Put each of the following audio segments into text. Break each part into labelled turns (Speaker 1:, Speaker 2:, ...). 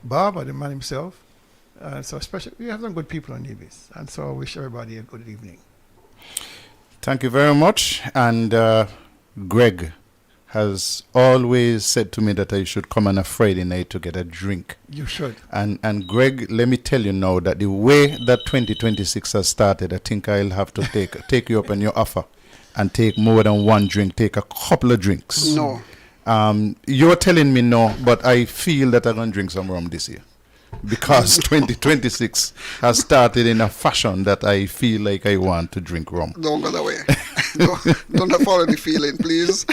Speaker 1: Bob, or the man himself. So especially, we have some good people on Davis. And so I wish everybody a good evening.
Speaker 2: Thank you very much. And Greg has always said to me that I should come on a Friday night to get a drink.
Speaker 1: You should.
Speaker 2: And Greg, let me tell you now that the way that 2026 has started, I think I'll have to take you up on your offer and take more than one drink, take a couple of drinks.
Speaker 3: No.
Speaker 2: You're telling me no, but I feel that I'm going to drink some rum this year. Because 2026 has started in a fashion that I feel like I want to drink rum.
Speaker 3: Don't go that way. don't follow the feeling, please.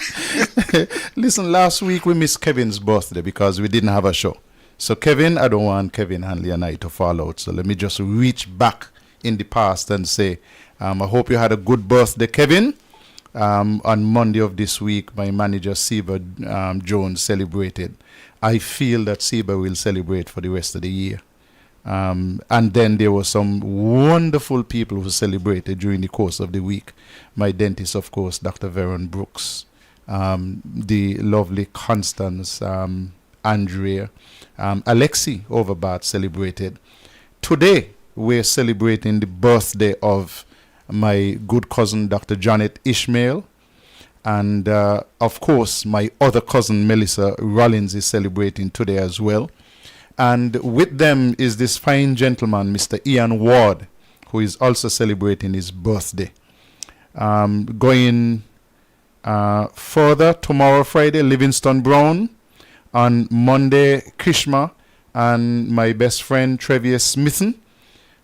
Speaker 2: Listen, last week we missed Kevin's birthday because we didn't have a show. So Kevin, I don't want Kevin Hanley and I to fall out. So let me just reach back in the past and say, I hope you had a good birthday, Kevin. On Monday of this week, my manager, Seba Jones, celebrated. I feel that Seba will celebrate for the rest of the year. And then there were some wonderful people who celebrated during the course of the week. My dentist, of course, Dr. Veron Brooks, the lovely Constance, Andrea, Alexi Overbart celebrated. Today, we're celebrating the birthday of my good cousin, Dr. Janet Ishmael. And, of course, my other cousin, Melissa Rollins, is celebrating today as well. And with them is this fine gentleman, Mr. Ian Ward, who is also celebrating his birthday. Going further, tomorrow, Friday, Livingston Brown. On Monday, Krishma and my best friend, Trevier Smithen.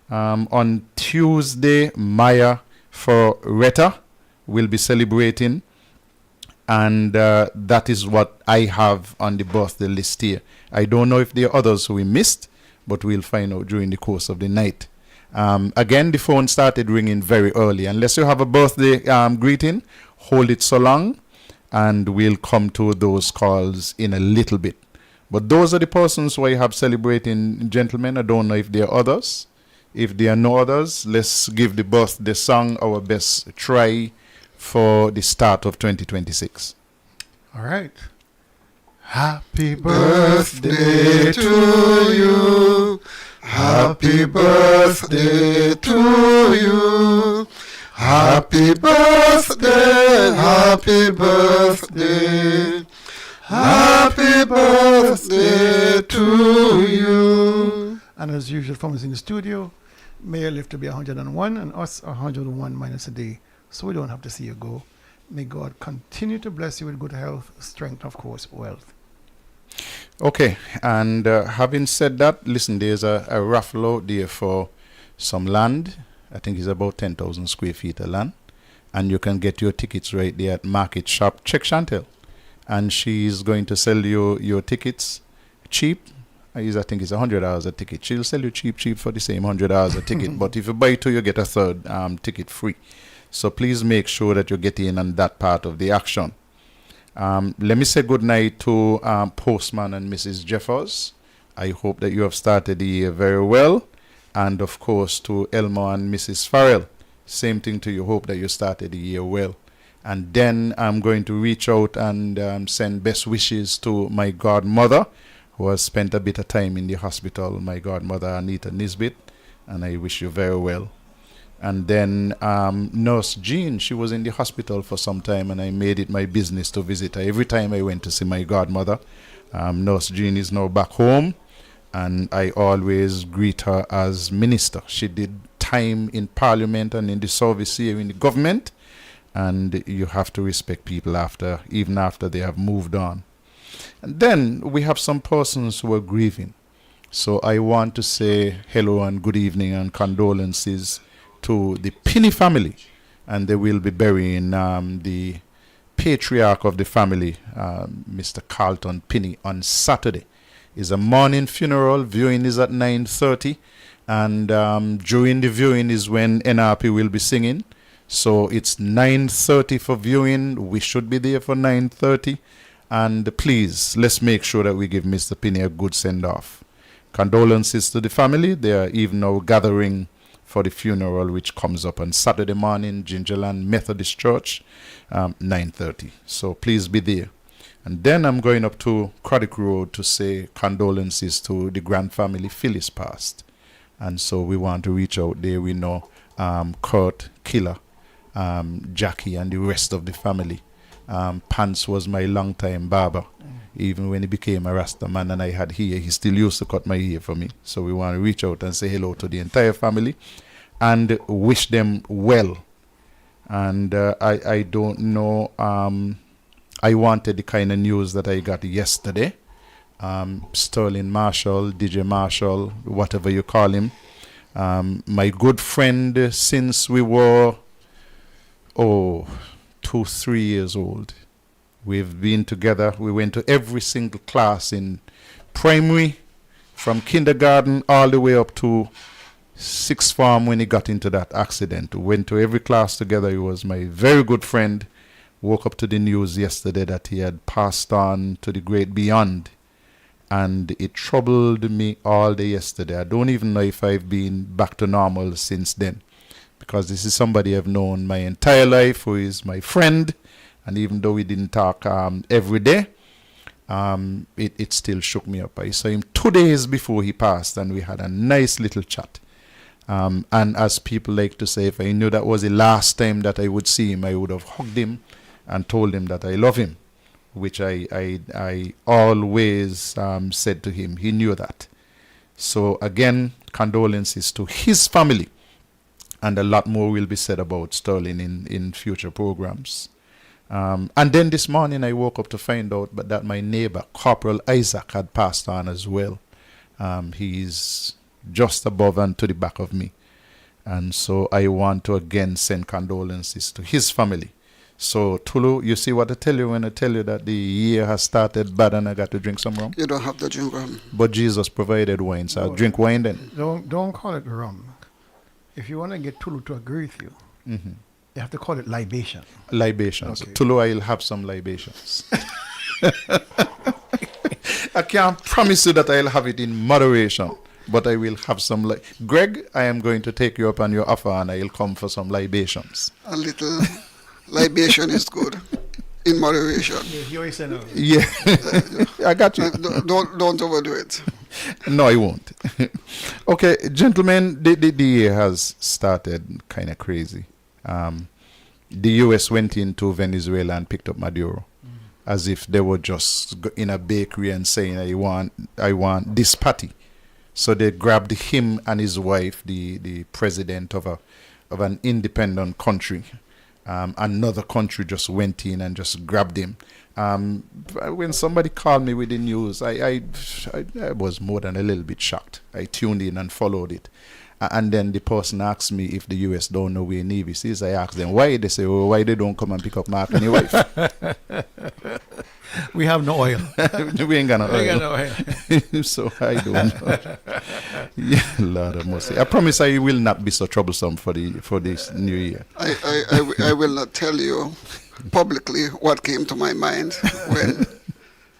Speaker 2: On Tuesday, Maya Forretta will be celebrating. And that is what I have on the birthday list here. I don't know if there are others who we missed, but we'll find out during the course of the night. Again, the phone started ringing very early. Unless you have a birthday greeting, hold it so long, and we'll come to those calls in a little bit. But those are the persons who I have celebrating, gentlemen. I don't know if there are others. If there are no others, let's give the birthday song our best try for the start of 2026.
Speaker 1: All right. Happy birthday to you. Happy birthday to you. Happy birthday, happy birthday. Happy birthday to you. And as usual, from us in the studio, may you live to be 101 and us 101 minus a day, so we don't have to see you go. May God continue to bless you with good health, strength, of course, wealth.
Speaker 2: Okay, and having said that, listen, there's a raffle out there for some land. I think it's about 10,000 square feet of land. And you can get your tickets right there at Market Shop. Check Chantel. And she's going to sell you your tickets cheap. I think it's $100 a ticket. She'll sell you cheap for the same $100 a ticket. But if you buy two, you get a third ticket free. So please make sure that you get in on that part of the action. Let me say good night to Postman and Mrs. Jeffers. I hope that you have started the year very well. And of course to Elmo and Mrs. Farrell. Same thing to you. Hope that you started the year well. And then I'm going to reach out and send best wishes to my godmother, who has spent a bit of time in the hospital, my godmother Anita Nisbet, and I wish you very well. And then Nurse Jean, she was in the hospital for some time, and I made it my business to visit her every time I went to see my godmother. Nurse Jean is now back home, and I always greet her as minister. She did time in Parliament and in the service here in the government, and you have to respect people even after they have moved on. And then we have some persons who are grieving. So I want to say hello and good evening and condolences to the Pinney family. And they will be burying the patriarch of the family, Mr. Carlton Pinney, on Saturday. It's a morning funeral. Viewing is at 9:30. And during the viewing is when NRP will be singing. So it's 9:30 for viewing. We should be there for 9:30. And please, let's make sure that we give Mr. Pinney a good send-off. Condolences to the family. They are even now gathering for the funeral, which comes up on Saturday morning, Gingerland Methodist Church, 9:30. So please be there. And then I'm going up to Craddock Road to say condolences to the grand family. Phyllis passed. And so we want to reach out there. We know Kurt, Killer, Jackie, and the rest of the family. Pants was my longtime barber. Even when he became a Rasta man and I had hair, he still used to cut my hair for me. So we want to reach out and say hello to the entire family and wish them well. And I don't know, I wanted the kind of news that I got yesterday. Sterling Marshall, DJ Marshall, whatever you call him. My good friend since we were, 2-3 years old. We've been together. We went to every single class in primary, from kindergarten all the way up to sixth form when he got into that accident. We went to every class together. He was my very good friend. Woke up to the news yesterday that he had passed on to the great beyond. And it troubled me all day yesterday. I don't even know if I've been back to normal since then. Because this is somebody I've known my entire life, who is my friend. And even though we didn't talk every day, it still shook me up. I saw him 2 days before he passed, and we had a nice little chat. And as people like to say, if I knew that was the last time that I would see him, I would have hugged him and told him that I love him, which I always said to him. He knew that. So again, condolences to his family. And a lot more will be said about Sterling in future programs. And then this morning I woke up to find out that my neighbor, Corporal Isaac, had passed on as well. He's just above and to the back of me. And so I want to again send condolences to his family. So Tulu, you see what I tell you when I tell you that the year has started bad and I got to drink some rum?
Speaker 3: You don't have to drink rum.
Speaker 2: But Jesus provided wine, so I'll drink wine then.
Speaker 1: Don't call it rum. If you want to get Tulu to agree with you, you have to call it libation.
Speaker 2: Libations.
Speaker 1: Okay.
Speaker 2: Tulu, I'll have some libations. I can't promise you that I'll have it in moderation, but I will have some. Greg, I am going to take you up on your offer and I'll come for some libations.
Speaker 3: A little libation is good, in moderation.
Speaker 1: You always say no.
Speaker 2: Yeah, I got you.
Speaker 3: Don't overdo it.
Speaker 2: No, I won't. Okay, gentlemen, the year has started kind of crazy. The U.S. went into Venezuela and picked up Maduro, as if they were just in a bakery and saying, I want this patty. So they grabbed him and his wife, the president of an independent country. Another country just went in and just grabbed him. When somebody called me with the news, I was more than a little bit shocked. I tuned in and followed it. And then the person asked me if the U.S. don't know where Navy is. I asked them why. They say, why they don't come and pick up Mark and your wife?
Speaker 1: We have no oil.
Speaker 2: We ain't got no
Speaker 1: We
Speaker 2: oil.
Speaker 1: got no oil.
Speaker 2: So I don't know. Yeah, Lord of mercy. I promise I will not be so troublesome for this new year.
Speaker 3: I will not tell you publicly what came to my mind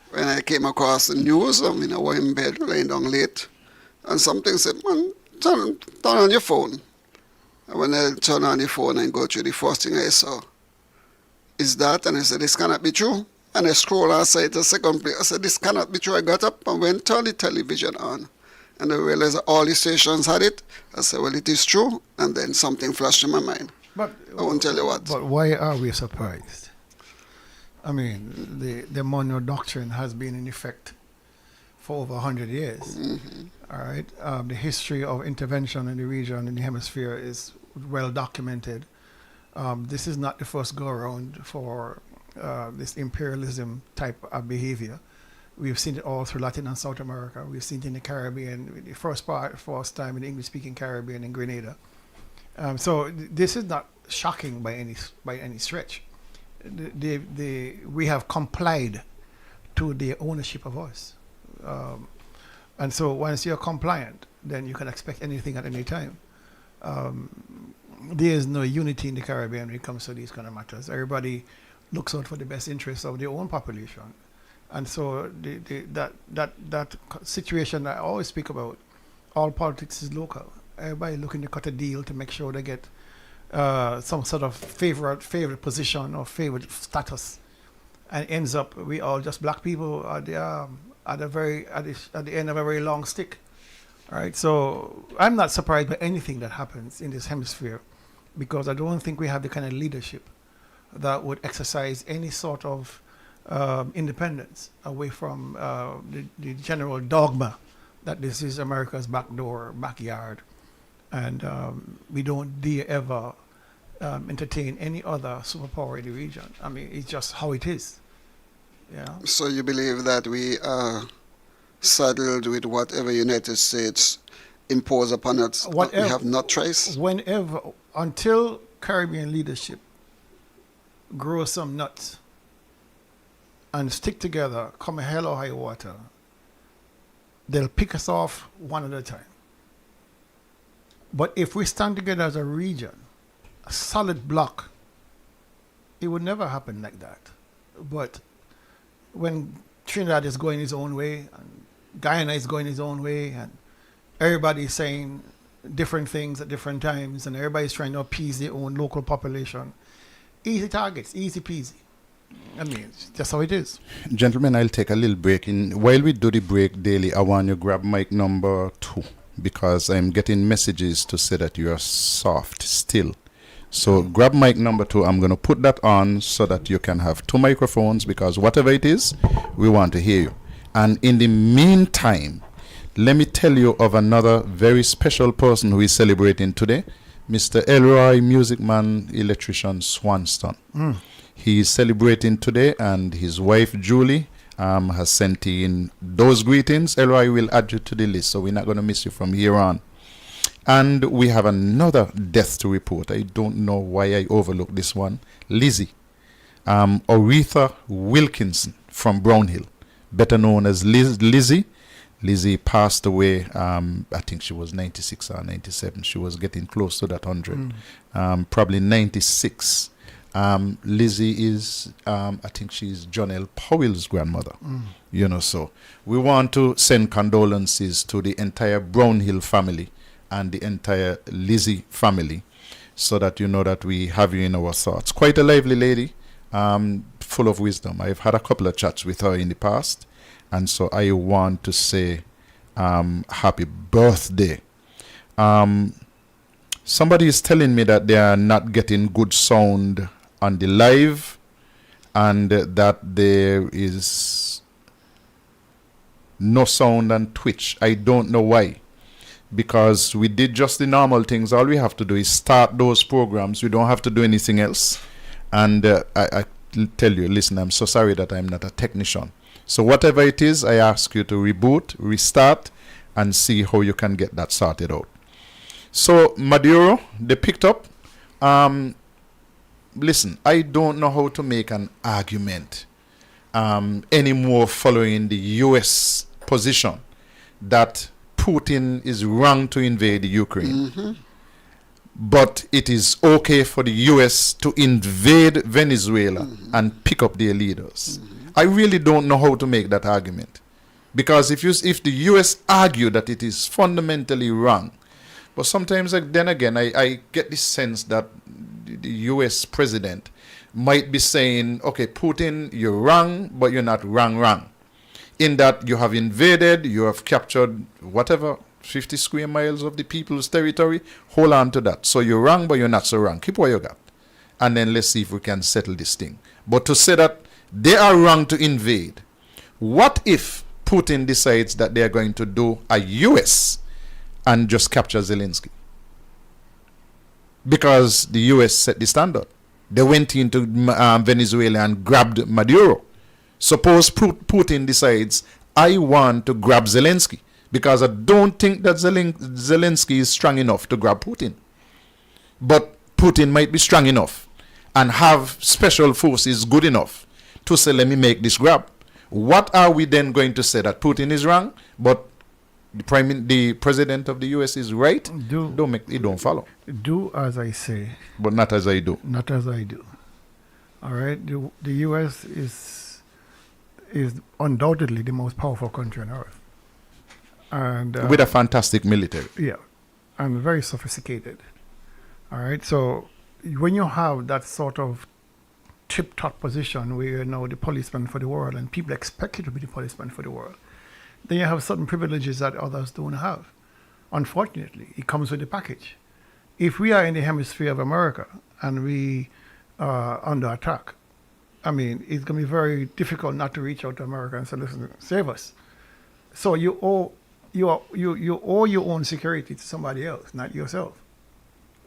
Speaker 3: when I came across the news. I mean, I was in bed, laying down late, and something said, man, turn on your phone. And when I turn on the phone and go through, the first thing I saw is that, and I said, this cannot be true. And I scroll outside the second place. I said, this cannot be true. I got up and went to the television on. And I realized that all the stations had it. I said, well, it is true. And then something flashed in my mind.
Speaker 1: But
Speaker 3: I won't tell you what.
Speaker 1: But why are we surprised? I mean, the Monroe Doctrine has been in effect for over 100 years. All right. The history of intervention in the region, in the hemisphere, is well documented. This is not the first go around for this imperialism type of behavior. We've seen it all through Latin and South America. We've seen it in the Caribbean, the first time in the English-speaking Caribbean in Grenada. So this is not shocking by any stretch. We have complied to their ownership of us. And so once you're compliant, then you can expect anything at any time. There is no unity in the Caribbean when it comes to these kind of matters. Everybody looks out for the best interests of their own population. And so that situation I always speak about, all politics is local. Everybody looking to cut a deal to make sure they get some sort of favored position or favored status.
Speaker 4: and ends up we all just black people at the end of a very long stick. All right, so I'm not surprised by anything that happens in this hemisphere, because I don't think we have the kind of leadership that would exercise any sort of independence away from the general dogma that this is America's backyard, and we don't dare ever entertain any other superpower in the region. I mean, it's just how it is. Yeah.
Speaker 3: So you believe that we are saddled with whatever United States impose upon us?
Speaker 4: Whatever,
Speaker 3: we have no choice.
Speaker 4: Whenever, until Caribbean leadership grow some nuts and stick together, come hell or high water, they'll pick us off one at a time. But if we stand together as a region, a solid block, it would never happen like that. But when Trinidad is going its own way, and Guyana is going its own way, and everybody's saying different things at different times, and everybody's trying to appease their own local population, easy targets, easy peasy. I mean, it's just how it is.
Speaker 2: Gentlemen, I'll take a little break. While we do the break daily, I want you to grab mic number 2, because I'm getting messages to say that you are soft still. So grab mic number 2. I'm going to put that on so that you can have 2 microphones, because whatever it is, we want to hear you. And in the meantime, let me tell you of another very special person who is celebrating today, Mr. Elroy, music man, electrician Swanston. He is celebrating today, and his wife Julie has sent in those greetings. Elroy will add you to the list, so we're not going to miss you from here on. And we have another death to report. I don't know why I overlooked this one. Lizzie, Aretha Wilkinson from Brownhill, better known as Lizzie. Lizzie passed away, I think she was 96 or 97. She was getting close to that 100. Probably 96. Lizzie is, I think she's John L. Powell's grandmother. You know, so we want to send condolences to the entire Brownhill family and the entire Lizzie family, so that you know that we have you in our thoughts. Quite a lively lady, full of wisdom. I've had a couple of chats with her in the past, and so I want to say happy birthday. Somebody is telling me that they are not getting good sound on the live, and that there is no sound on Twitch. I don't know why, because we did just the normal things. All we have to do is start those programs. We don't have to do anything else. And I tell you, listen, I'm so sorry that I'm not a technician. So whatever it is, I ask you to reboot, restart, and see how you can get that sorted out. So Maduro, they picked up. Listen, I don't know how to make an argument anymore following the U.S. position that Putin is wrong to invade Ukraine. But it is okay for the U.S. to invade Venezuela and pick up their leaders. I really don't know how to make that argument. Because if the U.S. argue that it is fundamentally wrong, but sometimes then again, I get the sense that the U.S. president might be saying, okay, Putin, you're wrong, but you're not wrong. In that you have invaded, you have captured whatever, 50 square miles of the people's territory. Hold on to that. So you're wrong, but you're not so wrong. Keep what you got. And then let's see if we can settle this thing. But to say that they are wrong to invade, what if Putin decides that they are going to do a U.S. and just capture Zelensky? Because the U.S. set the standard. They went into Venezuela and grabbed Maduro. Suppose Putin decides, I want to grab Zelensky, because I don't think that Zelensky is strong enough to grab Putin. But Putin might be strong enough and have special forces good enough to say, let me make this grab. What are we then going to say? That Putin is wrong, but the president of the U.S. is right? Don't follow.
Speaker 4: Do as I say.
Speaker 2: But not as I do.
Speaker 4: Not as I do. All right? The U.S. is undoubtedly the most powerful country on earth. And
Speaker 2: with a fantastic military.
Speaker 4: Yeah. And very sophisticated. All right? So when you have that sort of tip-top position where you're now the policeman for the world and people expect you to be the policeman for the world, then you have certain privileges that others don't have. Unfortunately, it comes with the package. If we are in the hemisphere of America and we are under attack, I mean, it's going to be very difficult not to reach out to America and say, listen, save us. So you owe your own security to somebody else, not yourself.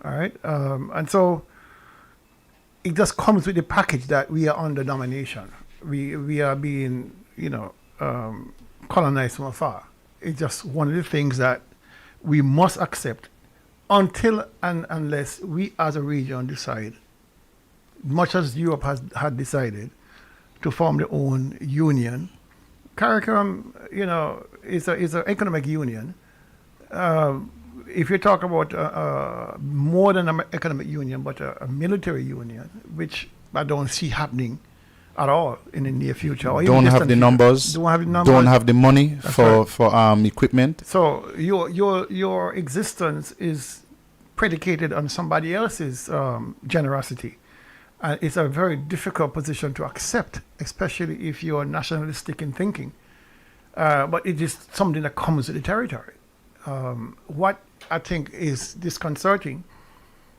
Speaker 4: All right? And so it just comes with the package that we are under domination. We are being, colonized from afar. It's just one of the things that we must accept until and unless we as a region decide, much as Europe had decided, to form their own union. CARICOM, is an economic union. If you talk about more than an economic union, but a military union, which I don't see happening at all in the near future. Or even
Speaker 2: Don't have
Speaker 4: distant
Speaker 2: the
Speaker 4: future.
Speaker 2: numbers.
Speaker 4: Don't have the numbers.
Speaker 2: Don't have the money
Speaker 4: That's
Speaker 2: for equipment.
Speaker 4: So your existence is predicated on somebody else's generosity. And it's a very difficult position to accept, especially if you're nationalistic in thinking. But it is something that comes with the territory. What I think is disconcerting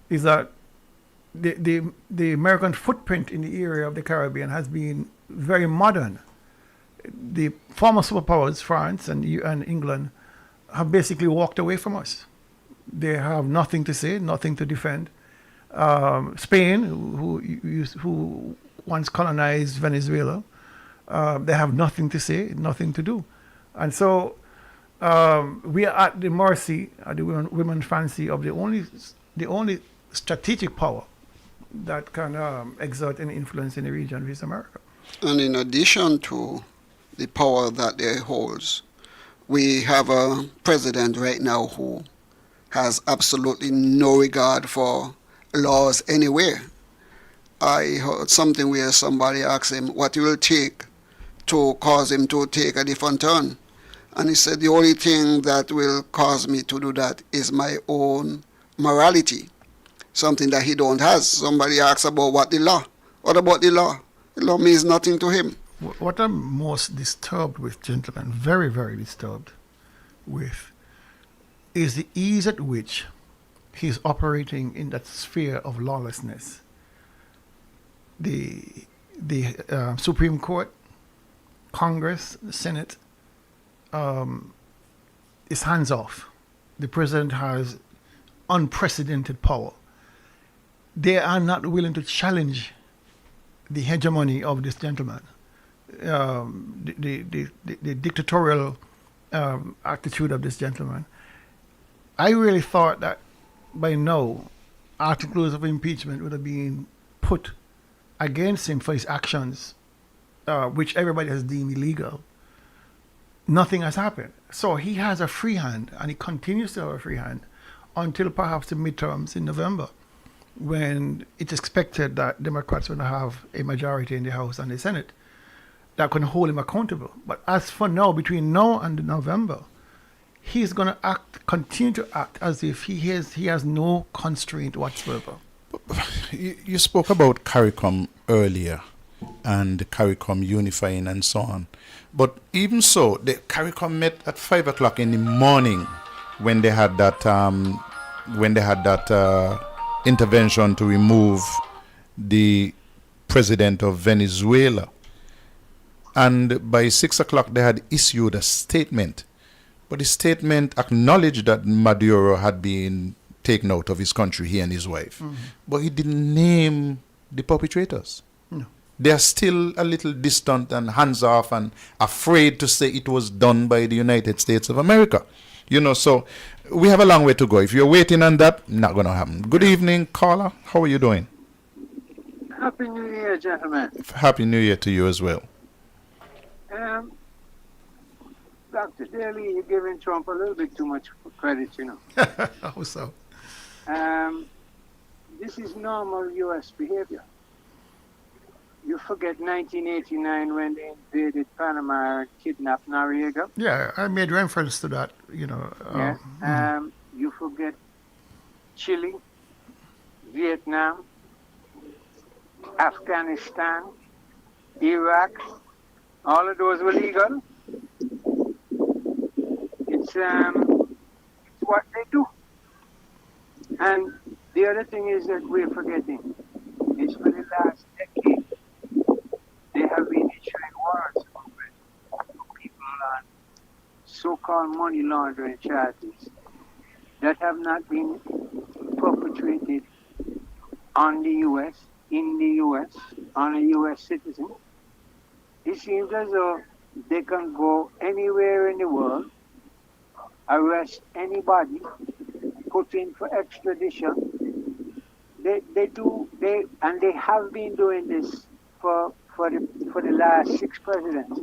Speaker 4: is that the American footprint in the area of the Caribbean has been very modern. The former superpowers, France and England, have basically walked away from us. They have nothing to say, nothing to defend. Spain, who once colonized Venezuela, they have nothing to say, nothing to do. And so we are at the mercy, at the women's fancy of the only strategic power that can exert any influence in the region, which is America.
Speaker 3: And in addition to the power that they holds, we have a president right now who has absolutely no regard for laws anywhere. I heard something where somebody asked him what it will take to cause him to take a different turn. And he said, the only thing that will cause me to do that is my own morality, something that he don't has. Somebody asks about what the law. What about the law? The law means nothing to him.
Speaker 4: What I'm most disturbed with, gentlemen, very, very disturbed with, is the ease at which he's operating in that sphere of lawlessness. The Supreme Court, Congress, the Senate, is hands off. The president has unprecedented power. They are not willing to challenge the hegemony of this gentleman. The dictatorial attitude of this gentleman. I really thought that by now articles of impeachment would have been put against him for his actions, which everybody has deemed illegal. Nothing has happened. So he has a free hand, and he continues to have a free hand until perhaps the midterms in November, when it's expected that Democrats will have a majority in the House and the Senate that can hold him accountable. But as for now, between now and November, he's going to continue to act as if he has no constraint whatsoever.
Speaker 2: You spoke about CARICOM earlier and CARICOM unifying and so on. But even so, the CARICOM met at 5 o'clock in the morning when they had that intervention to remove the president of Venezuela. And by 6 o'clock, they had issued a statement. But the statement acknowledged that Maduro had been taken out of his country, he and his wife. Mm-hmm. But he didn't name the perpetrators. No. They are still a little distant and hands off and afraid to say it was done by the United States of America. So we have a long way to go. If you're waiting on that, not going to happen. Good evening, caller. How are you doing?
Speaker 5: Happy New Year, gentlemen.
Speaker 2: Happy New Year to you as well.
Speaker 5: Dr. Daly, you're giving Trump a little bit too much credit,
Speaker 4: How so?
Speaker 5: This is normal U.S. behavior. You forget 1989 when they invaded Panama and kidnapped Noriega?
Speaker 4: Yeah, I made reference to that,
Speaker 5: You forget Chile, Vietnam, Afghanistan, Iraq, all of those were legal. It's what they do. And the other thing is that we're forgetting is for the last decade there have been issuing warrants for people on so-called money laundering charges that have not been perpetrated on the U.S., in the U.S., on a U.S. citizen. It seems as though they can go anywhere in the world, arrest anybody, put in for extradition. They have been doing this for the last 6 presidents,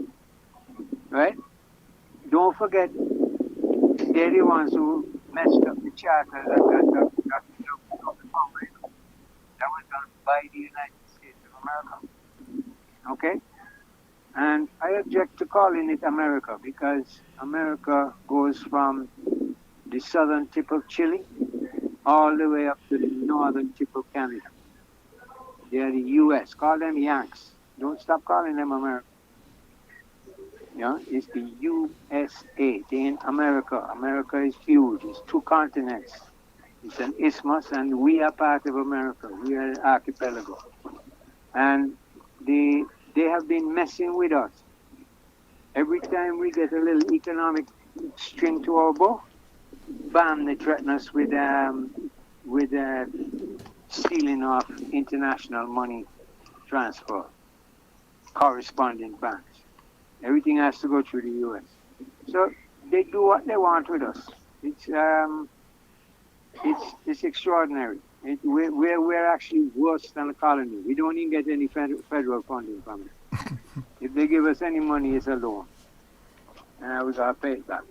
Speaker 5: right? Don't forget, they're the ones who messed up the charter that was done by the United States of America. Okay? And I object to calling it America because America goes from the southern tip of Chile all the way up to the northern tip of Canada. They are the U.S. Call them Yanks. Don't stop calling them America. Yeah, it's the USA. They're in America. America is huge. It's 2 continents. It's an isthmus, and we are part of America. We are an archipelago. And they have been messing with us. Every time we get a little economic string to our bow, bam, they threaten us with stealing off international money transfer, corresponding banks. Everything has to go through the U.S. So they do what they want with us. It's extraordinary. We're actually worse than a colony. We don't even get any federal funding from it. If they give us any money, it's a loan. We gotta pay it back.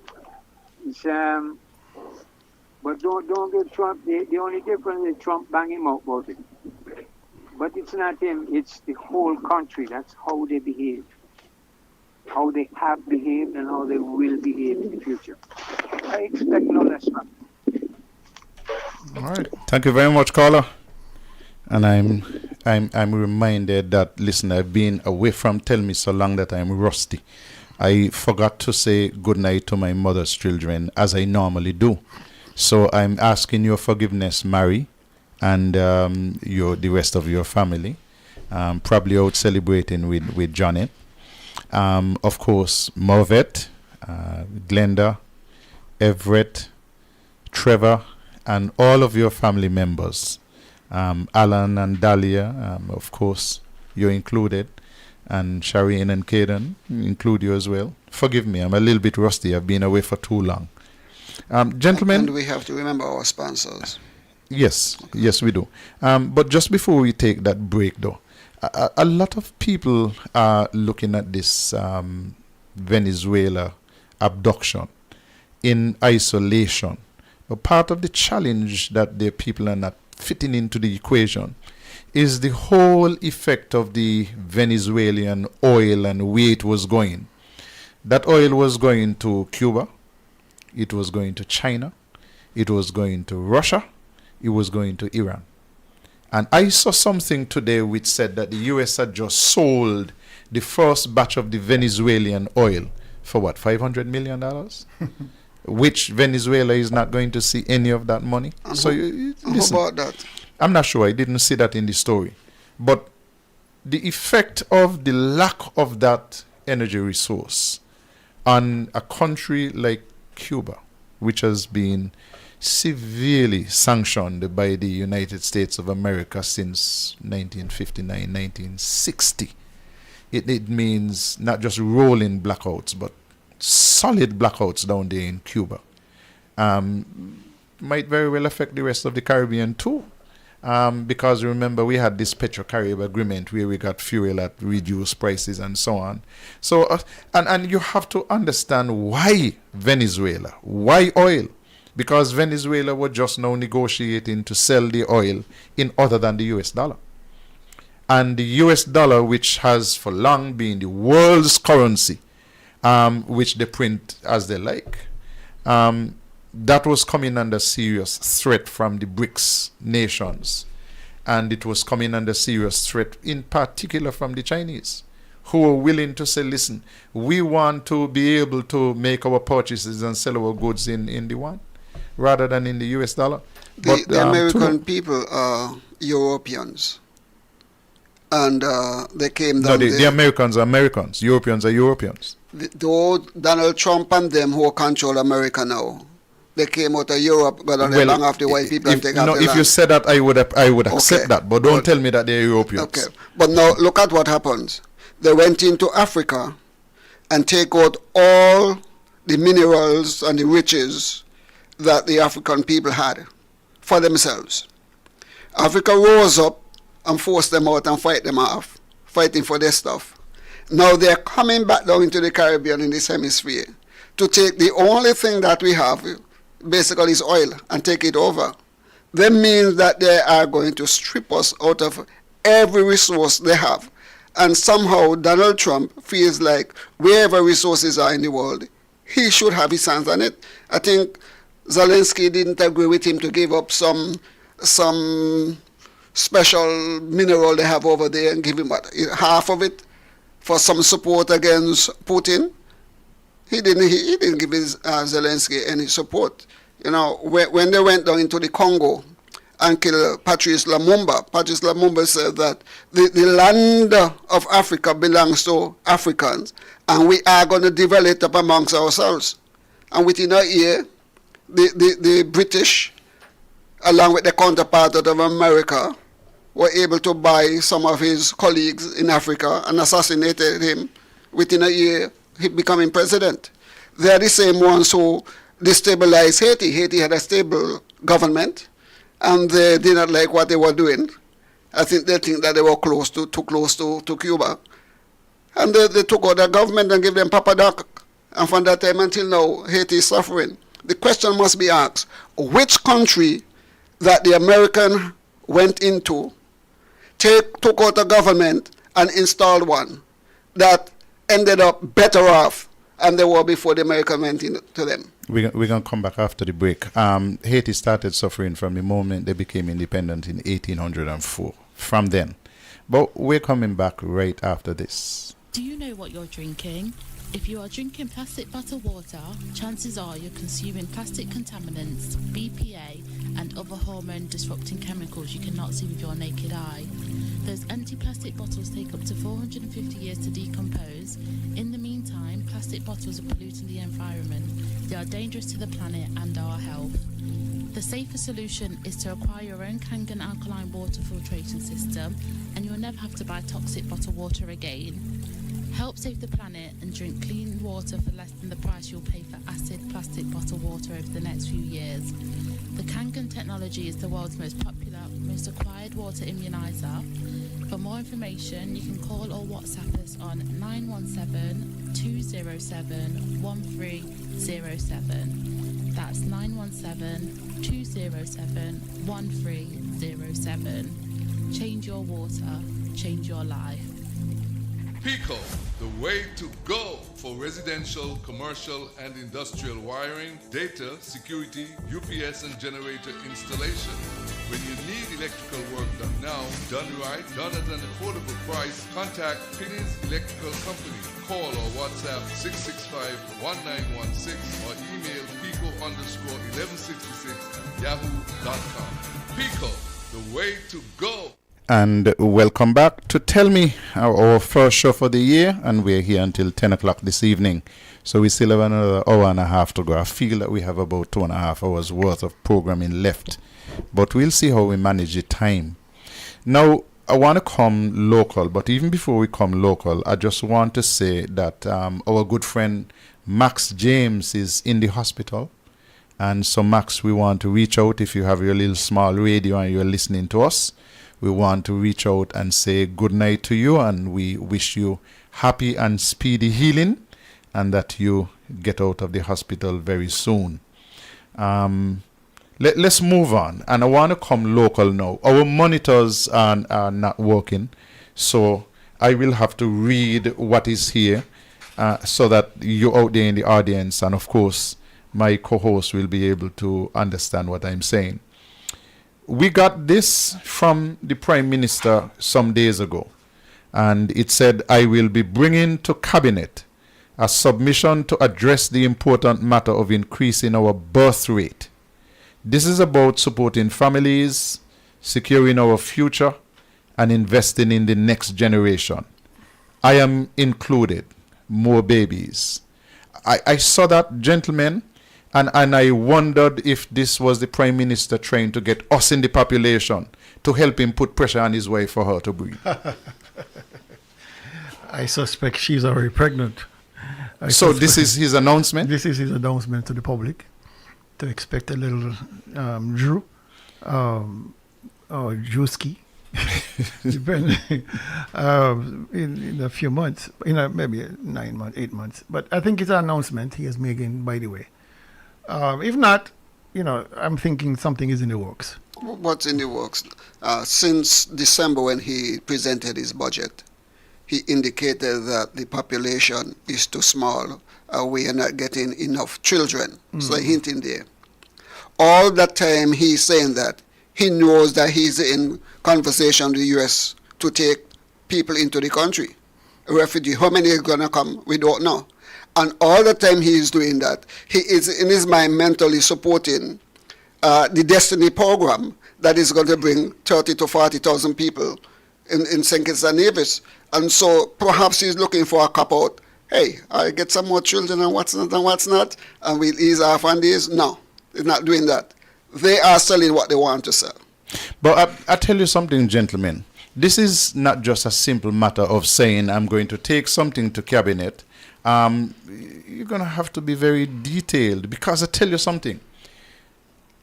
Speaker 5: It's but don't give Trump. The only difference is Trump bang him out about it. But it's not him. It's the whole country. That's how they behave, how they have behaved, and how they will behave in the future. I expect no less from them.
Speaker 2: All right. Thank you very much, caller. And I'm reminded that, listen, I've been away from Tell Me so long that I'm rusty. I forgot to say good night to my mother's children as I normally do. So I'm asking your forgiveness, Mary, and the rest of your family. Probably out celebrating with Janet. Of course, Morvet, Glenda, Everett, Trevor, and all of your family members. Alan and Dahlia, of course, you're included. And Shireen and Caden include you as well. Forgive me, I'm a little bit rusty. I've been away for too long. Gentlemen.
Speaker 3: And we have to remember our sponsors.
Speaker 2: Yes, yes, we do. But just before we take that break, though, a lot of people are looking at this Venezuela abduction in isolation. But part of the challenge that the people are not fitting into the equation is the whole effect of the Venezuelan oil and where it was going. That oil was going to Cuba, it was going to China, it was going to Russia, it was going to Iran. And I saw something today which said that the US had just sold the first batch of the Venezuelan oil for what, $500 million? Which Venezuela is not going to see any of that money.
Speaker 3: And
Speaker 2: so
Speaker 3: how about that?
Speaker 2: I'm not sure. I didn't see that in the story. But the effect of the lack of that energy resource on a country like Cuba, which has been severely sanctioned by the United States of America since 1959, 1960. It means not just rolling blackouts, but solid blackouts down there in Cuba. Might very well affect the rest of the Caribbean too. Because remember, we had this Petro-Carib agreement where we got fuel at reduced prices and so on. So, and you have to understand why Venezuela, why oil? Because Venezuela were just now negotiating to sell the oil in other than the US dollar. And the US dollar, which has for long been the world's currency, which they print as they like, that was coming under serious threat from the BRICS nations. and it was coming under serious threat, in particular from the Chinese, who were willing to say, listen, we want to be able to make our purchases and sell our goods in the yuan rather than in the US dollar.
Speaker 3: The American people are Europeans. And they came down.
Speaker 2: No, the Americans are Americans. Europeans are Europeans.
Speaker 3: Though Donald Trump and them who control America now, they came out of Europe, got on the long off the white people and take out the land.
Speaker 2: If you said that, I would accept that. But don't tell me that they're Europeans.
Speaker 3: Okay. But now look at what happens. They went into Africa and take out all the minerals and the riches that the African people had for themselves. Africa rose up and forced them out and fight them off, fighting for their stuff. Now they're coming back down into the Caribbean in this hemisphere to take the only thing that we have, basically is oil, and take it over. That means that they are going to strip us out of every resource they have. And somehow Donald Trump feels like wherever resources are in the world, he should have his hands on it. I think Zelensky didn't agree with him to give up some special mineral they have over there and give him half of it for some support against Putin. He didn't give his, Zelensky any support. You know, when they went down into the Congo and killed Patrice Lumumba said that the land of Africa belongs to Africans and we are going to develop it up amongst ourselves. And within a year, the British, along with the counterpart of America, were able to buy some of his colleagues in Africa and assassinated him. Within a year, he becoming president. They are the same ones who destabilized Haiti. Haiti had a stable government, and they did not like what they were doing. I think they think that they were too close to Cuba. And they took out the government and gave them Papa Doc. And from that time until now, Haiti is suffering. The question must be asked, which country that the American went into took out a government and installed one that ended up better off than they were before the American went into them?
Speaker 2: We're going to come back after the break. Haiti started suffering from the moment they became independent in 1804. From then. But we're coming back right after this.
Speaker 6: Do you know what you're drinking? If you are drinking plastic bottled water, chances are you're consuming plastic contaminants, BPA, and other hormone-disrupting chemicals you cannot see with your naked eye. Those empty plastic bottles take up to 450 years to decompose. In the meantime, plastic bottles are polluting the environment. They are dangerous to the planet and our health. The safer solution is to acquire your own Kangen alkaline water filtration system, and you'll never have to buy toxic bottled water again. Help save the planet and drink clean water for less than the price you'll pay for acid plastic bottled water over the next few years. The Kangen technology is the world's most popular, most acquired water immunizer. For more information, you can call or WhatsApp us on 917-207-1307. That's 917-207-1307. Change your water, change your life.
Speaker 7: Pico, the way to go for residential, commercial, and industrial wiring, data, security, UPS, and generator installation. When you need electrical work done now, done right, done at an affordable price, contact Pinney's Electrical Company. Call or WhatsApp 665-1916 or email pico_1166@yahoo.com. Pico, the way to go.
Speaker 2: And welcome back to Tell Me, our first show for the year, and we're here until 10 o'clock this evening. So we still have another hour and a half to go. I feel that we have about 2.5 hours worth of programming left, but we'll see how we manage the time. Now, I want to come local, but even before we come local, I just want to say that our good friend Max James is in the hospital. And so, Max, we want to reach out. If you have your little small radio and you're listening to us, we want to reach out and say good night to you, and we wish you happy and speedy healing, and that you get out of the hospital very soon. Let's move on, and I want to come local now. Our monitors are not working, so I will have to read what is here so that you out there in the audience, and of course my co-host will be able to understand what I'm saying. We got this from the Prime Minister some days ago, and it said, I will be bringing to Cabinet a submission to address the important matter of increasing our birth rate. This is about supporting families, securing our future, and investing in the next generation. I am included. More babies. I saw that, gentlemen, and I wondered if this was the Prime Minister trying to get us in the population to help him put pressure on his wife for her to breed.
Speaker 4: I suspect she's already pregnant.
Speaker 2: So this is his announcement?
Speaker 4: This is his announcement to the public to expect a little Drew or Drewski. Depending, in a few months, maybe 9 months, 8 months. But I think it's an announcement he is making, by the way. If not, I'm thinking something is in the works.
Speaker 3: What's in the works? Since December when he presented his budget, he indicated that the population is too small. We are not getting enough children. So a hint in there. All that time he's saying that, he knows that he's in conversation with the U.S. to take people into the country. A refugee. How many are going to come? We don't know. And all the time he is doing that, he is in his mind mentally supporting the Destiny program that is going to bring 30 to 40,000 people in St. Kitts and Nevis. And so perhaps he's looking for a cop-out. Hey, I get some more children and what's not, and we'll ease off on these. No, he's not doing that. They are selling what they want to sell.
Speaker 2: But I tell you something, gentlemen. This is not just a simple matter of saying I'm going to take something to Cabinet. You're going to have to be very detailed, because I tell you something.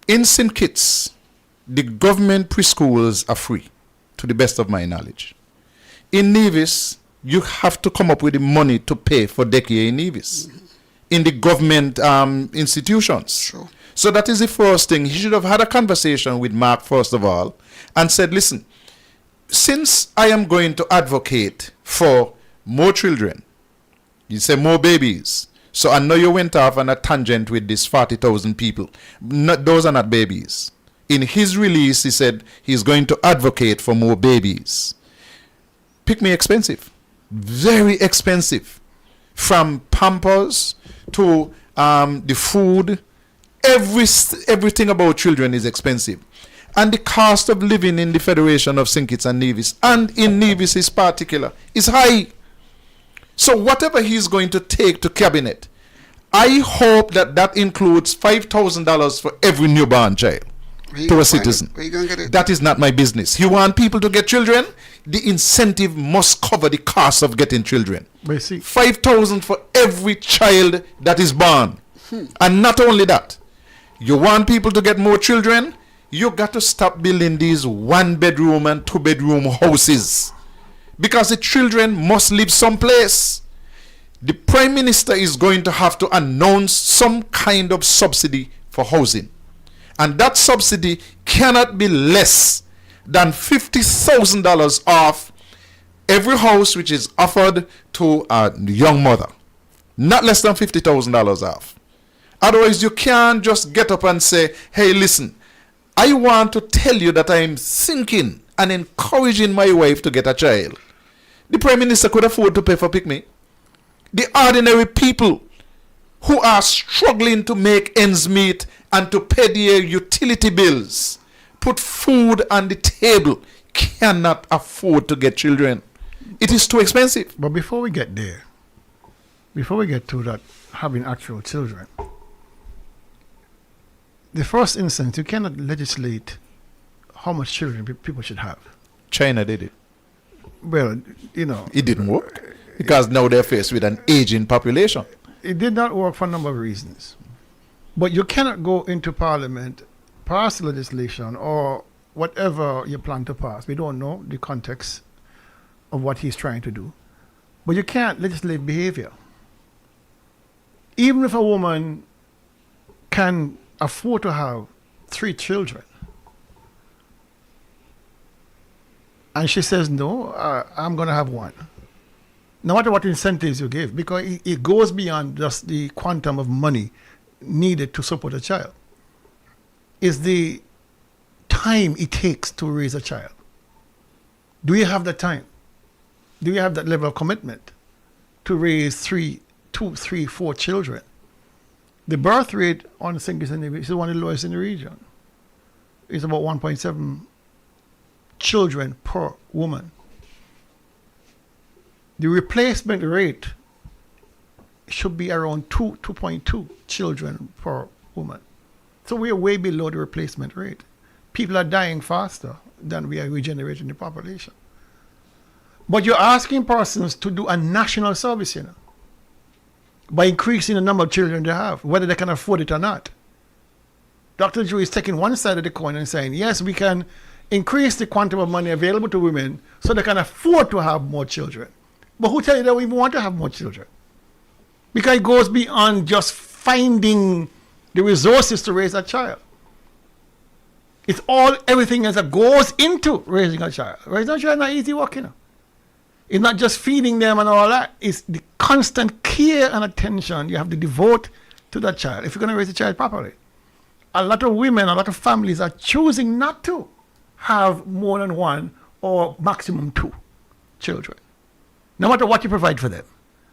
Speaker 2: In St. Kitts, the government preschools are free, to the best of my knowledge. In Nevis, you have to come up with the money to pay for daycare in Nevis, in the government institutions.
Speaker 3: Sure.
Speaker 2: So that is the first thing. He should have had a conversation with Mark, first of all, and said, listen, since I am going to advocate for more children, you say more babies. So I know you went off on a tangent with this 40,000 people. Those are not babies. In his release, he said he's going to advocate for more babies. Pick me expensive. Very expensive. From Pampers to the food. Everything about children is expensive. And the cost of living in the Federation of St. Kitts and Nevis, and in Nevis in particular, is high. So whatever he's going to take to Cabinet, I hope that includes $5,000 for every newborn child to a citizen.
Speaker 3: Where you gonna get it?
Speaker 2: That is not my business. You want people to get children? The incentive must cover the cost of getting children.
Speaker 4: But see,
Speaker 2: $5,000 for every child that is born. And not only that, you want people to get more children? You got to stop building these 1-bedroom and 2-bedroom houses, because the children must live someplace. The Prime Minister is going to have to announce some kind of subsidy for housing, and that subsidy cannot be less than $50,000 off every house which is offered to a young mother. Not less than $50,000 off. Otherwise, you can't just get up and say, hey, listen, I want to tell you that I'm thinking and encouraging my wife to get a child. The Prime Minister could afford to pay for pick-me. The ordinary people who are struggling to make ends meet and to pay their utility bills, put food on the table, cannot afford to get children. It is too expensive.
Speaker 4: but before we get there, before we get to that, having actual children, the first instance, you cannot legislate how much children people should have.
Speaker 2: China did it.
Speaker 4: Well,
Speaker 2: It didn't work, because now they're faced with an aging population.
Speaker 4: it did not work for a number of reasons. But you cannot go into Parliament, pass legislation, or whatever you plan to pass. We don't know the context of what he's trying to do. But you can't legislate behavior. Even if a woman can afford to have 3 children, and she says, no, I'm going to have 1. No matter what incentives you give, because it goes beyond just the quantum of money needed to support a child. It's the time it takes to raise a child? Do you have the time? Do you have that level of commitment to raise 2, 3, 4 children? The birth rate on St. Kitts and Nevis is one of the lowest in the region. It's about 1.7 children per woman. The replacement rate should be around 2.2 children per woman. So we are way below the replacement rate. People are dying faster than we are regenerating the population. But you're asking persons to do a national service, by increasing the number of children they have, whether they can afford it or not. Dr. Drew is taking one side of the coin and saying, yes, we can increase the quantum of money available to women so they can afford to have more children. But who tell you that we even want to have more children? Because it goes beyond just finding the resources to raise a child. It's everything else that goes into raising a child. Raising a child is not easy work, It's not just feeding them and all that. It's the constant care and attention you have to devote to that child if you're going to raise a child properly. A lot of women, a lot of families are choosing not to have more than 1 or maximum 2 children, no matter what you provide for them.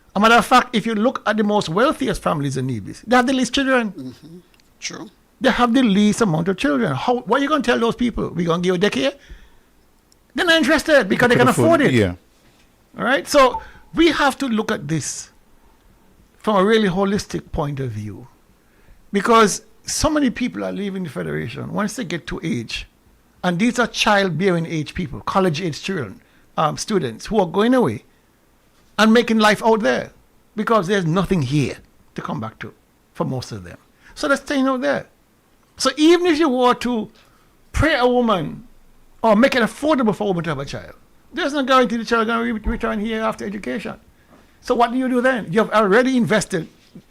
Speaker 4: As a matter of fact, if you look at the most wealthiest families in Nevis, they have the least children.
Speaker 3: Mm-hmm. True.
Speaker 4: They have the least amount of children. What are you going to tell those people? We're going to give you a daycare? They're not interested because they can afford it.
Speaker 2: Yeah.
Speaker 4: All right? So we have to look at this from a really holistic point of view, because so many people are leaving the Federation once they get to age, and these are childbearing age people, college age children, students who are going away and making life out there because there's nothing here to come back to for most of them. So they're staying out there. So even if you were to pray a woman or make it affordable for a woman to have a child, there's no guarantee the child is going to return here after education. So what do you do then? You have already invested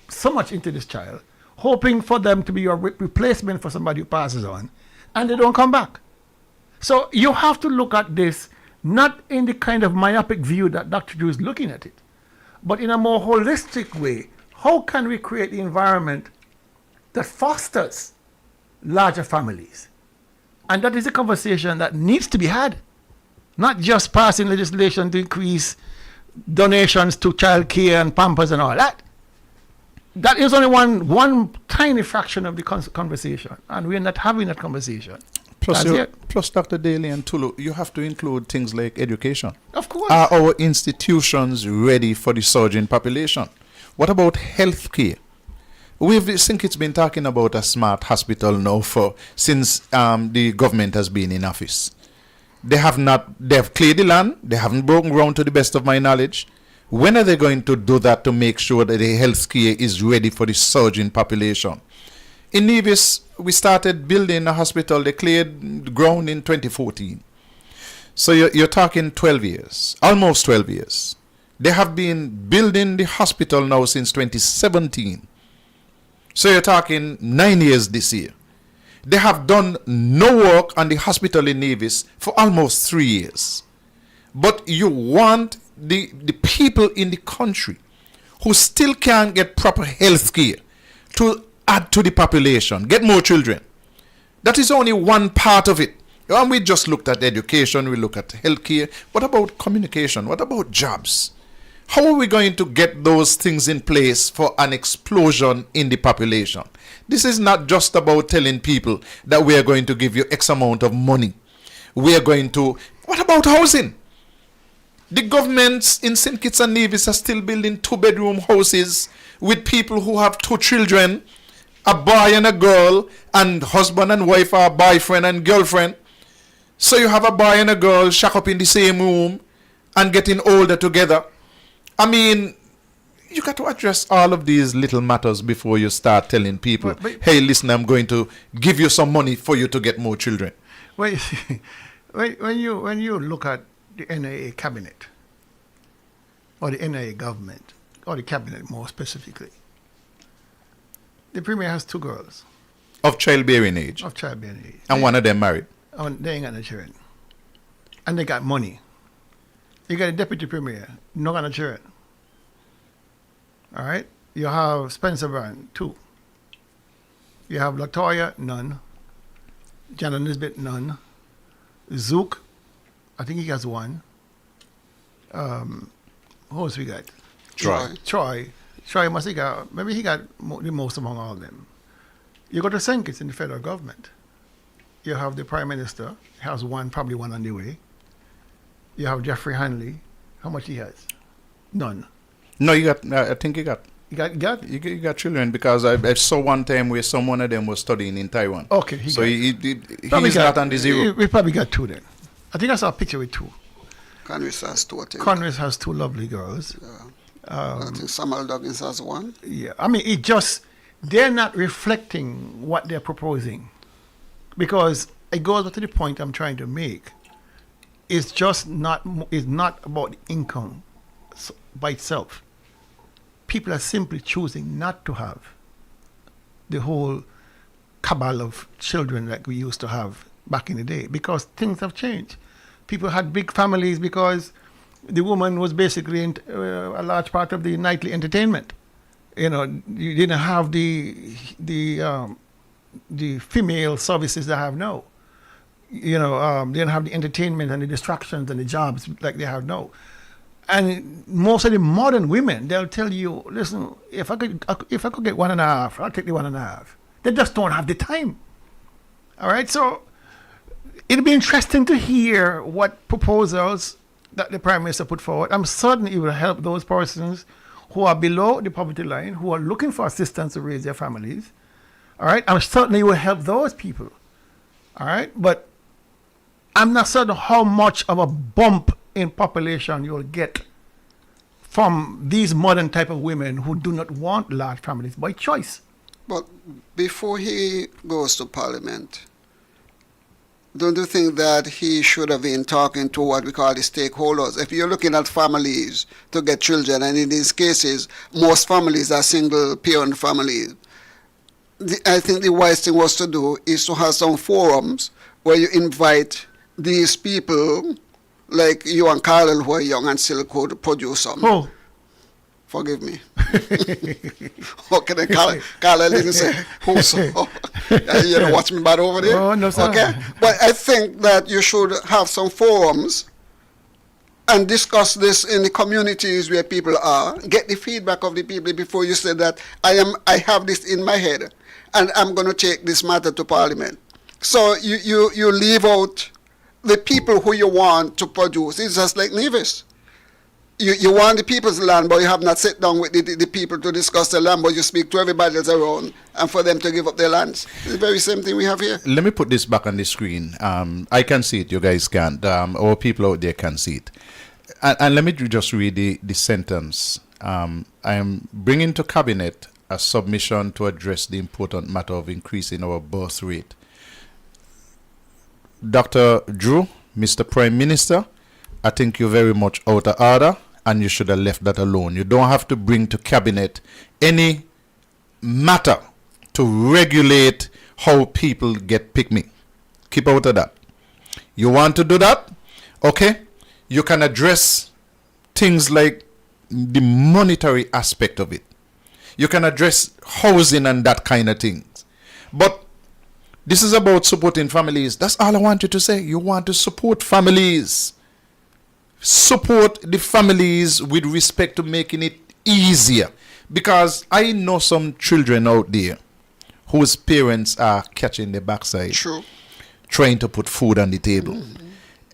Speaker 4: so much into this child, hoping for them to be your replacement for somebody who passes on, and they don't come back. So you have to look at this not in the kind of myopic view that Dr. Drew is looking at it, but in a more holistic way. How can we create the environment that fosters larger families? And that is a conversation that needs to be had, not just passing legislation to increase donations to child care and Pampers and all that. That is only one tiny fraction of the conversation, and we're not having that conversation.
Speaker 2: Plus, Dr. Daly and Tulu, you have to include things like education.
Speaker 4: Of course.
Speaker 2: Are our institutions ready for the surging population? What about health care? I think it's been talking about a smart hospital now since the government has been in office. They have cleared the land, they haven't broken ground to the best of my knowledge. When are they going to do that to make sure that the health care is ready for the surging population? In Nevis, we started building a hospital. They cleared ground in 2014. So you're talking 12 years, almost 12 years. They have been building the hospital now since 2017. So you're talking 9 years this year. They have done no work on the hospital in Nevis for almost 3 years. But you want the people in the country who still can't get proper health care to add to the population, get more children. That is only one part of it. And we just looked at education, we look at healthcare. What about communication? What about jobs? How are we going to get those things in place for an explosion in the population? This is not just about telling people that we are going to give you X amount of money. We are going to... What about housing? The governments in St. Kitts and Nevis are still building 2-bedroom houses with people who have 2 children, a boy and a girl, and husband and wife are boyfriend and girlfriend. So you have a boy and a girl shack up in the same room and getting older together. I mean, you got to address all of these little matters before you start telling people, hey, listen, I'm going to give you some money for you to get more children.
Speaker 4: Well, when you look at the NIA cabinet, or the NIA government, or the cabinet more specifically, the premier has 2 girls.
Speaker 2: Of childbearing age.
Speaker 4: Of childbearing age.
Speaker 2: And one of them married.
Speaker 4: And they ain't got no children. And they got money. You got a deputy premier, not got no children. All right? You have Spencer Brown, 2. You have Latoya, none. John Nisbet, none. Zook, I think he has one. Who else we got? Troy must have got, maybe he got the most among all of them. You go to Senkis in the federal government. You have the Prime Minister, he has one, probably one on the way. You have Jeffrey Hanley. How much he has? None.
Speaker 2: No, you got. I think you got.
Speaker 4: You got?
Speaker 2: You got children because I saw one time where one of them was studying in Taiwan.
Speaker 4: Okay,
Speaker 2: he's
Speaker 4: got,
Speaker 2: not on the zero.
Speaker 4: We probably got two then. I think I saw a picture with two.
Speaker 3: Congress has two, I think.
Speaker 4: Congress has two lovely girls.
Speaker 3: Yeah. I think Samuel Duggins has one.
Speaker 4: Yeah, I mean, they're not reflecting what they're proposing. Because it goes to the point I'm trying to make. It's not about the income by itself. People are simply choosing not to have the whole cabal of children like we used to have back in the day because things have changed. People had big families because the woman was basically a large part of the nightly entertainment. You didn't have the female services they have now. They didn't have the entertainment and the distractions and the jobs like they have now. And most of the modern women, they'll tell you, listen, if I could get 1.5, I'll take the 1.5. They just don't have the time. All right, so it'll be interesting to hear what proposals that the Prime Minister put forward. I'm certain it will help those persons who are below the poverty line, who are looking for assistance to raise their families. All right, I'm certain it will help those people. All right, but I'm not certain how much of a bump in population you'll get from these modern type of women who do not want large families by choice.
Speaker 3: But before he goes to Parliament, don't you think that he should have been talking to what we call the stakeholders? If you're looking at families to get children, and in these cases, most families are single-parent families, I think the wise thing was to do is to have some forums where you invite these people, like you and Carl, who are young and still could produce some.
Speaker 4: Oh.
Speaker 3: Forgive me. Okay, then Carl didn't say who, so you don't watch me bad over there.
Speaker 4: Oh, no, sir.
Speaker 3: Okay, but I think that you should have some forums and discuss this in the communities where people are. Get the feedback of the people before you say that I have this in my head and I'm going to take this matter to Parliament. So you leave out the people who you want to produce. It's just like Nevis. You want the people's land, but you have not sat down with the people to discuss the land, but you speak to everybody that's around and for them to give up their lands. It's the very same thing we have here.
Speaker 2: Let me put this back on the screen. I can see it. You guys can't. Or people out there can see it. And let me just read the sentence. I am bringing to Cabinet a submission to address the important matter of increasing our birth rate. Dr. Drew, Mr. Prime Minister, I think you're very much out of order and you should have left that alone. You don't have to bring to Cabinet any matter to regulate how people get pick-me. Keep out of that. You want to do that? Okay. You can address things like the monetary aspect of it. You can address housing and that kind of things. But this is about supporting families. That's all I want you to say. You want to support families. Support the families with respect to making it easier. Because I know some children out there whose parents are catching their backside.
Speaker 3: True.
Speaker 2: Trying to put food on the table.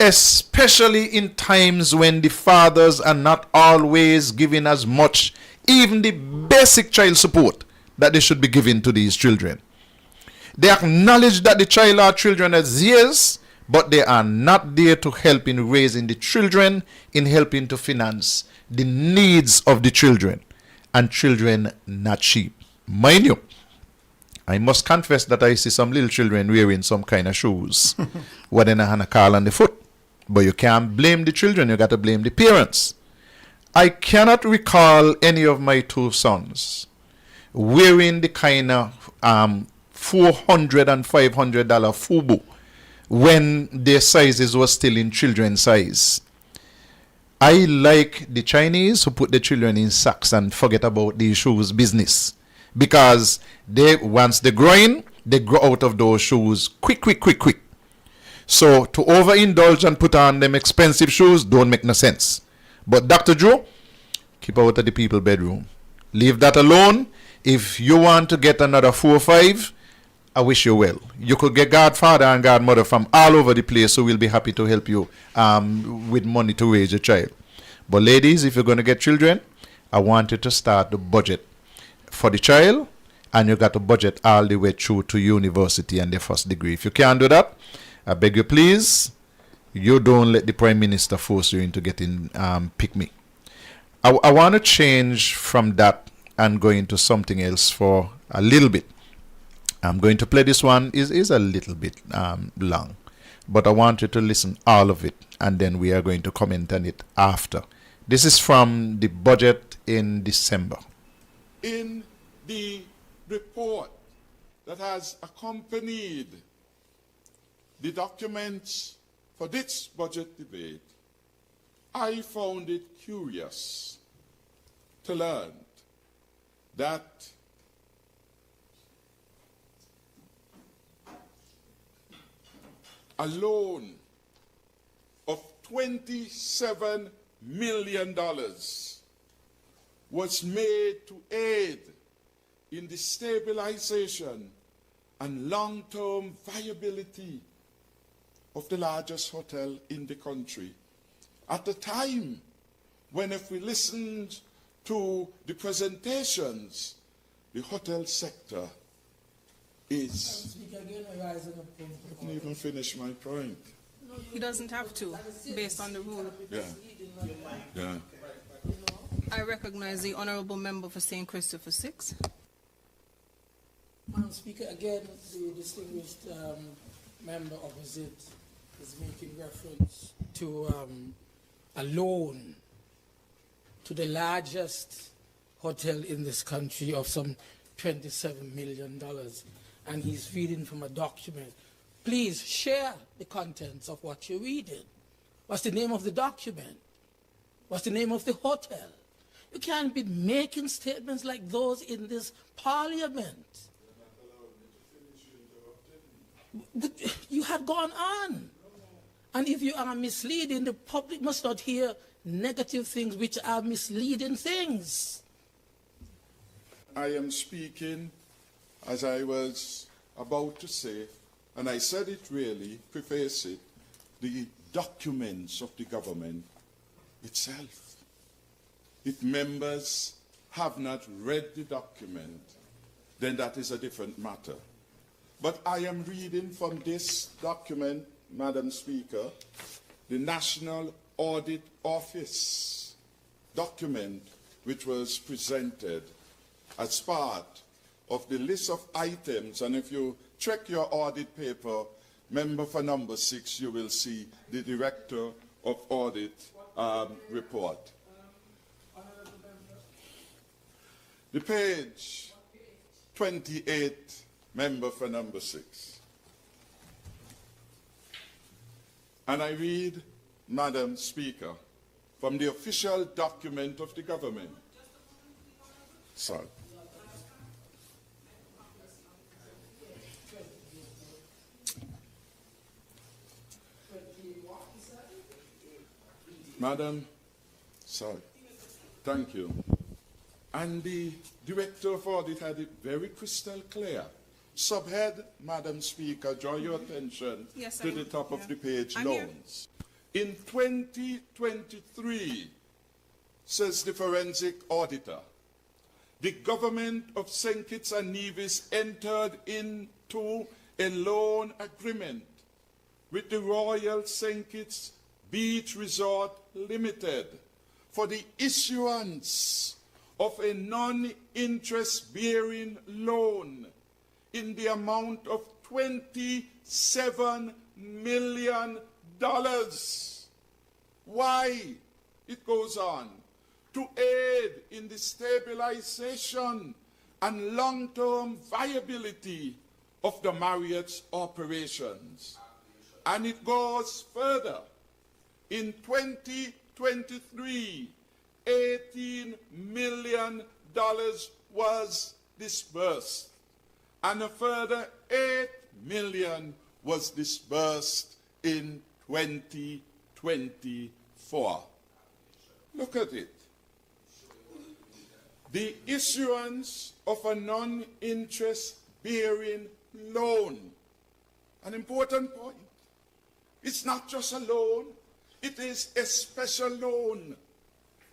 Speaker 2: Especially in times when the fathers are not always giving as much, even the basic child support that they should be giving to these children. They acknowledge that the child or children are theirs, but they are not there to help in raising the children, in helping to finance the needs of the children. And children not cheap. Mind you, I must confess that I see some little children wearing some kind of shoes where they have a call on the foot. But you can't blame the children, you got to blame the parents. I cannot recall any of my two sons wearing the kind of $400 and $500 FUBU when their sizes were still in children's size. I like the Chinese who put the children in sacks and forget about the shoes business. Because they once they're growing, they grow out of those shoes quick. So to overindulge and put on them expensive shoes don't make no sense. But Dr. Joe, keep out of the people bedroom. Leave that alone. If you want to get another 4 or 5, I wish you well. You could get godfather and godmother from all over the place who will be happy to help you with money to raise a child. But ladies, if you're going to get children, I want you to start the budget for the child, and you got to budget all the way through to university and the first degree. If you can't do that, I beg you please, you don't let the Prime Minister force you into getting pick me. I want to change from that and go into something else for a little bit. I'm going to play this one. Is a little bit long, but I want you to listen all of it, and then we are going to comment on it after. This is from the budget in December.
Speaker 8: In the report that has accompanied the documents for this budget debate, I found it curious to learn that a loan of $27 million was made to aid in the stabilization and long-term viability of the largest hotel in the country. At the time when, if we listened to the presentations, the hotel sector is... I didn't even finish my point.
Speaker 9: He doesn't have to, based on the rule.
Speaker 8: Yeah.
Speaker 9: I recognize the honourable member for St. Christopher 6.
Speaker 10: Madam Speaker, again, the distinguished member opposite is making reference to a loan to the largest hotel in this country of some $27 million. And he's reading from a document. Please share the contents of what you're reading. What's the name of the document? What's the name of the hotel? You can't be making statements like those in this parliament. You had gone on. And if you are misleading, the public must not hear negative things which are misleading things.
Speaker 8: I am speaking as I was about to say, and I said it really, preface it, the documents of the government itself. If members have not read the document, then that is a different matter. But I am reading from this document, Madam Speaker, the National Audit Office document, which was presented as part of the list of items. And if you check your audit paper, member for number 6, you will see the Director of Audit report. The page 28, member for number 6. And I read, Madam Speaker, from the official document of the government. Sorry. Madam, sorry. Thank you. And the Director of Audit had it very crystal clear. Subhead, Madam Speaker, draw your attention to the top of the page, loans. In 2023, says the forensic auditor, the government of St. Kitts and Nevis entered into a loan agreement with the Royal St. Kitts Beach Resort Limited for the issuance of a non-interest-bearing loan in the amount of $27 million. Why? It goes on. To aid in the stabilization and long-term viability of the Marriott's operations. And it goes further. In 2023, $18 million was disbursed. and a further 8 million was disbursed in 2024. Look at it. The issuance of a non-interest bearing loan, an important point. It's not just a loan, it is a special loan.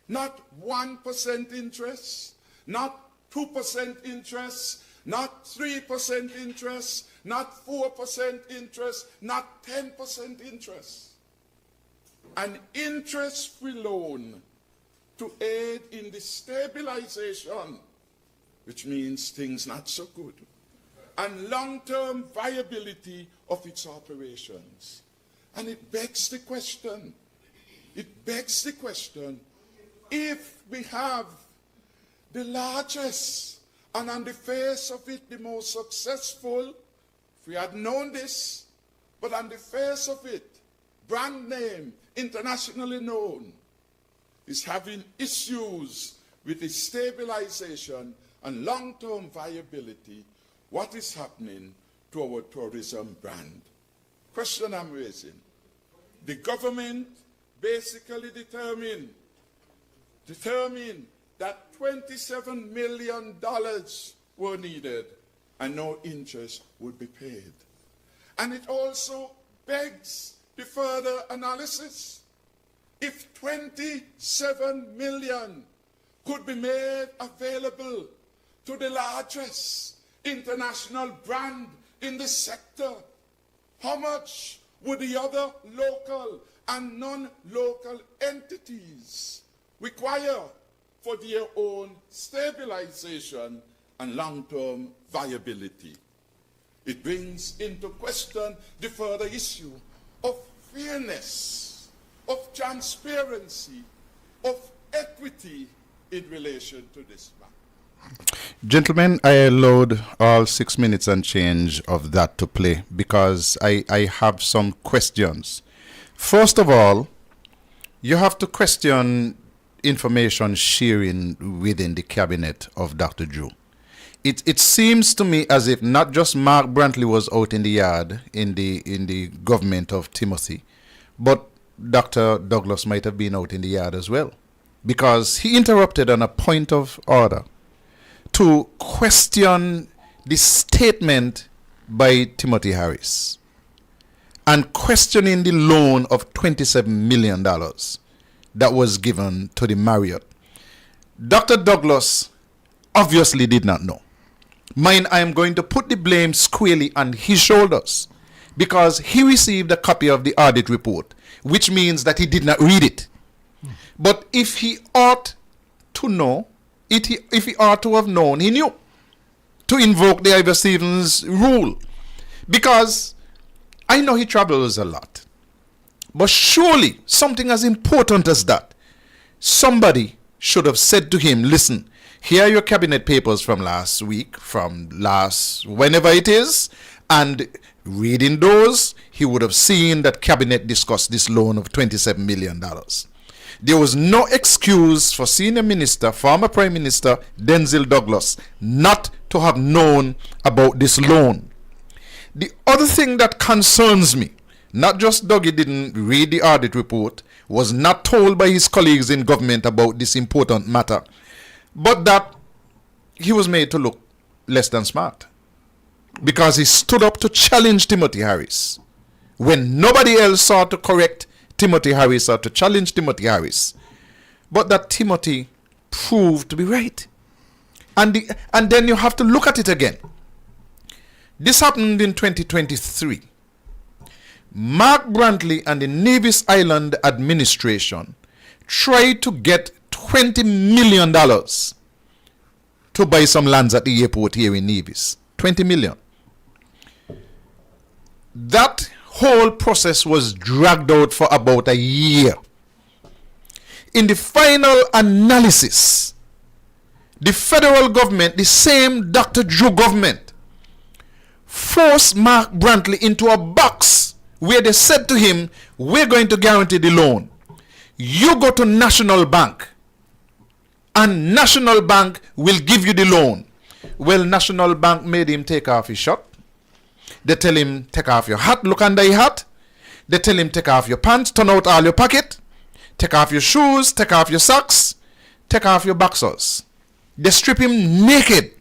Speaker 8: Not 1% interest, not 2% interest, not 3% interest, not 4% interest, not 10% interest. An interest-free loan to aid in the stabilization, which means things not so good, and long-term viability of its operations. And it begs the question, if we have the largest and on the face of it the most successful, if we had known this, but on the face of it, brand name, internationally known, is having issues with its stabilization and long-term viability, what is happening to our tourism brand? Question I'm raising. The government basically determined that $27 million were needed and no interest would be paid. And it also begs the further analysis. If 27 million could be made available to the largest international brand in the sector, how much would the other local and non-local entities require for their own stabilization and long-term viability? It brings into question the further issue of fairness, of transparency, of equity in relation to this matter.
Speaker 2: Gentlemen, I allowed all 6 minutes and change of that to play because I have some questions. First of all, you have to question information sharing within the cabinet of Dr. Drew. It seems to me as if not just Mark Brantley was out in the yard in the government of Timothy, but Dr. Douglas might have been out in the yard as well, because he interrupted on a point of order to question the statement by Timothy Harris and questioning the loan of $27 million that was given to the Marriott. Dr. Douglas obviously did not know. Mine, I am going to put the blame squarely on his shoulders because he received a copy of the audit report, which means that he did not read it. But if he ought to know, if he ought to have known, he knew to invoke the Ivor Stevens rule. Because I know he travels a lot. But surely something as important as that, somebody should have said to him, listen, here are your cabinet papers from last week, from last whenever it is, and reading those, he would have seen that cabinet discussed this loan of $27 million. There was no excuse for senior minister, former Prime Minister Denzil Douglas, not to have known about this loan. The other thing that concerns me, not just Dougie didn't read the audit report, was not told by his colleagues in government about this important matter, but that he was made to look less than smart because he stood up to challenge Timothy Harris when nobody else sought to correct Timothy Harris or to challenge Timothy Harris, but that Timothy proved to be right. And then you have to look at it again. This happened in 2023. Mark Brantley and the Nevis Island administration tried to get $20 million to buy some lands at the airport here in Nevis. 20 million. That whole process was dragged out for about a year. In the final analysis, the federal government, the same Dr. Drew government, forced Mark Brantley into a box where they said to him, we're going to guarantee the loan. You go to National Bank and National Bank will give you the loan. Well, National Bank made him take off his shirt. They tell him, take off your hat, look under your hat. They tell him, take off your pants, turn out all your pocket. Take off your shoes, take off your socks, take off your boxers. They strip him naked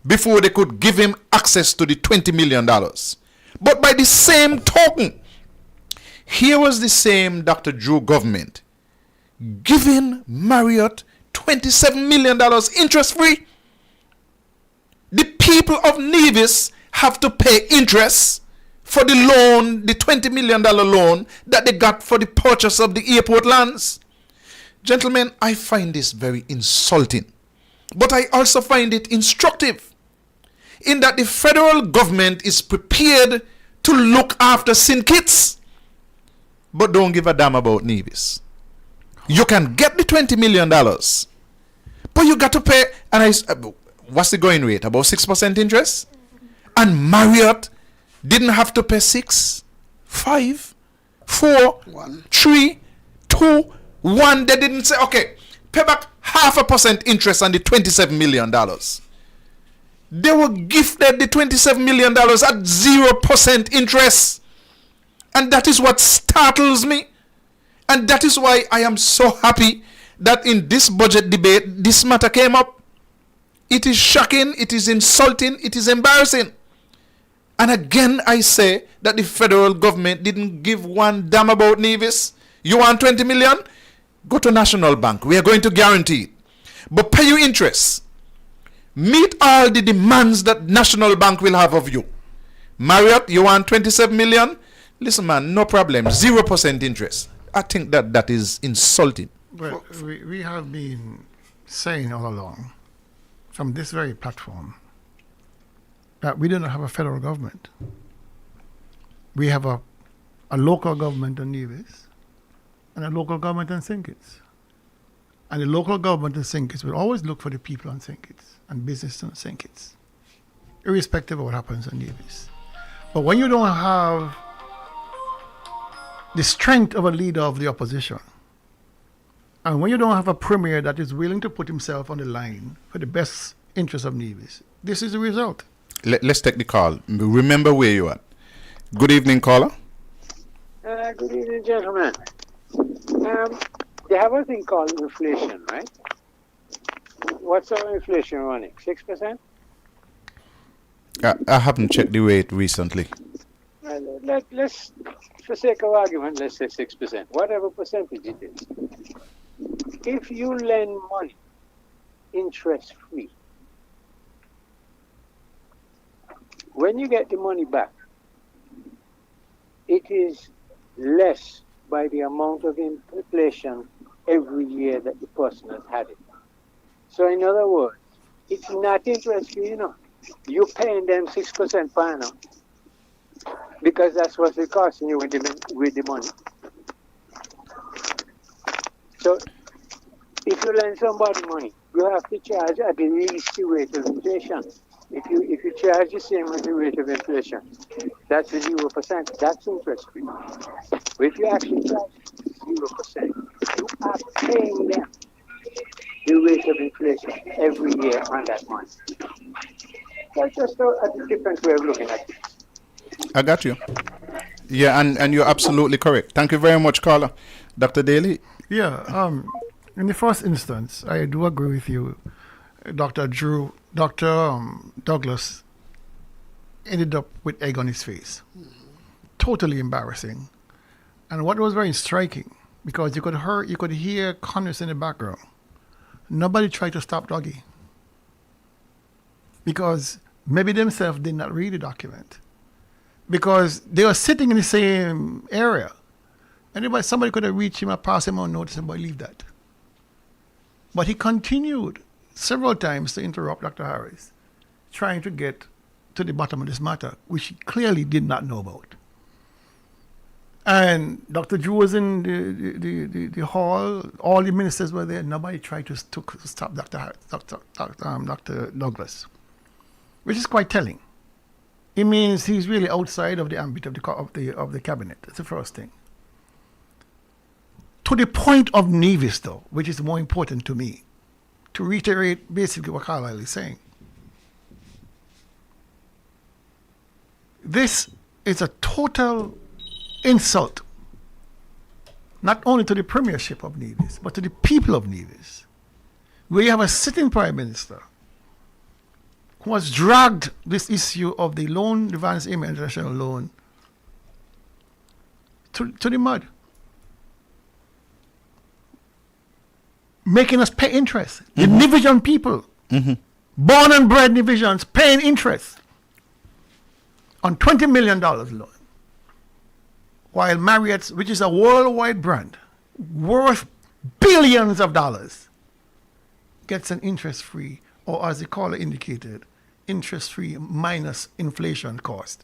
Speaker 2: before they could give him access to the $20 million. But by the same token, here was the same Dr. Drew government giving Marriott $27 million interest-free. The people of Nevis have to pay interest for the loan, the $20 million loan that they got for the purchase of the airport lands. Gentlemen, I find this very insulting. But I also find it instructive in that the federal government is prepared to look after sin kids, but don't give a damn about Nevis. You can get the $20 million, but you got to pay, and what's the going rate? About 6% interest? And Marriott didn't have to pay 6, 5, 4, 3, 2, 1. They didn't say, okay, pay back 0.5% interest on the $27 million. They were gifted the $27 million at 0% interest. And that is what startles me. And that is why I am so happy that in this budget debate, this matter came up. It is shocking, it is insulting, it is embarrassing. And again, I say that the federal government didn't give one damn about Nevis. You want 20 million? Go to National Bank. We are going to guarantee it. But pay you interest. Meet all the demands that National Bank will have of you. Marriott, you want 27 million? Listen, man, no problem. 0% interest. I think that is insulting.
Speaker 4: Well, we have been saying all along from this very platform that we do not have a federal government. We have a local government in Nevis and a local government in St. Kitts. And the local government in St. Kitts will always look for the people on St. Kitts and business in St. Kitts, irrespective of what happens in Nevis. But when you don't have the strength of a leader of the opposition, and when you don't have a premier that is willing to put himself on the line for the best interest of Nevis, this is the result.
Speaker 2: Let's take the call. Remember where you are. Good evening, caller.
Speaker 5: Good evening, gentlemen. They have a thing called inflation, right? What's our inflation running? 6%?
Speaker 2: I haven't checked the rate recently.
Speaker 5: Let's, for sake of argument, let's say 6%. Whatever percentage it is. If you lend money interest-free, when you get the money back, it is less by the amount of inflation every year that the person has had it. So in other words, it's not interest-free, You're paying them 6% per annum because that's what it's costing you with the money. So if you lend somebody money, you have to charge at least the rate of inflation. If you charge the same as the rate of inflation, that's 0%. That's interest free. But if you actually charge 0%, you are paying them the rate of inflation every year on that money. That's just a different way of looking at it.
Speaker 2: I got you. Yeah, and you're absolutely correct. Thank you very much, caller. Dr. Daly?
Speaker 4: Yeah, in the first instance, I do agree with you. Dr. Douglas ended up with egg on his face. Totally embarrassing. And what was very striking, because you could hear Congress in the background. Nobody tried to stop Dougie. Because maybe themselves did not read the document. Because they were sitting in the same area. Somebody could have reached him and passed him on notice and boy, leave that. But he continued several times to interrupt Dr. Harris, trying to get to the bottom of this matter, which he clearly did not know about. And Dr. Drew was in the hall, all the ministers were there, nobody tried to stop Dr. Douglas, which is quite telling. It means he's really outside of the ambit of the cabinet. That's the first thing. To the point of Nevis, though, which is more important to me, to reiterate basically what Carlisle is saying. This is a total insult, not only to the premiership of Nevis, but to the people of Nevis, where you have a sitting prime minister who has dragged this issue of the loan, the Vance Amen International loan, to the mud, making us pay interest. The Nivision people, born and bred Nivisions, paying interest on $20 million loan, while Marriott's, which is a worldwide brand, worth billions of dollars, gets an interest-free, or as the caller indicated, interest-free minus inflation cost.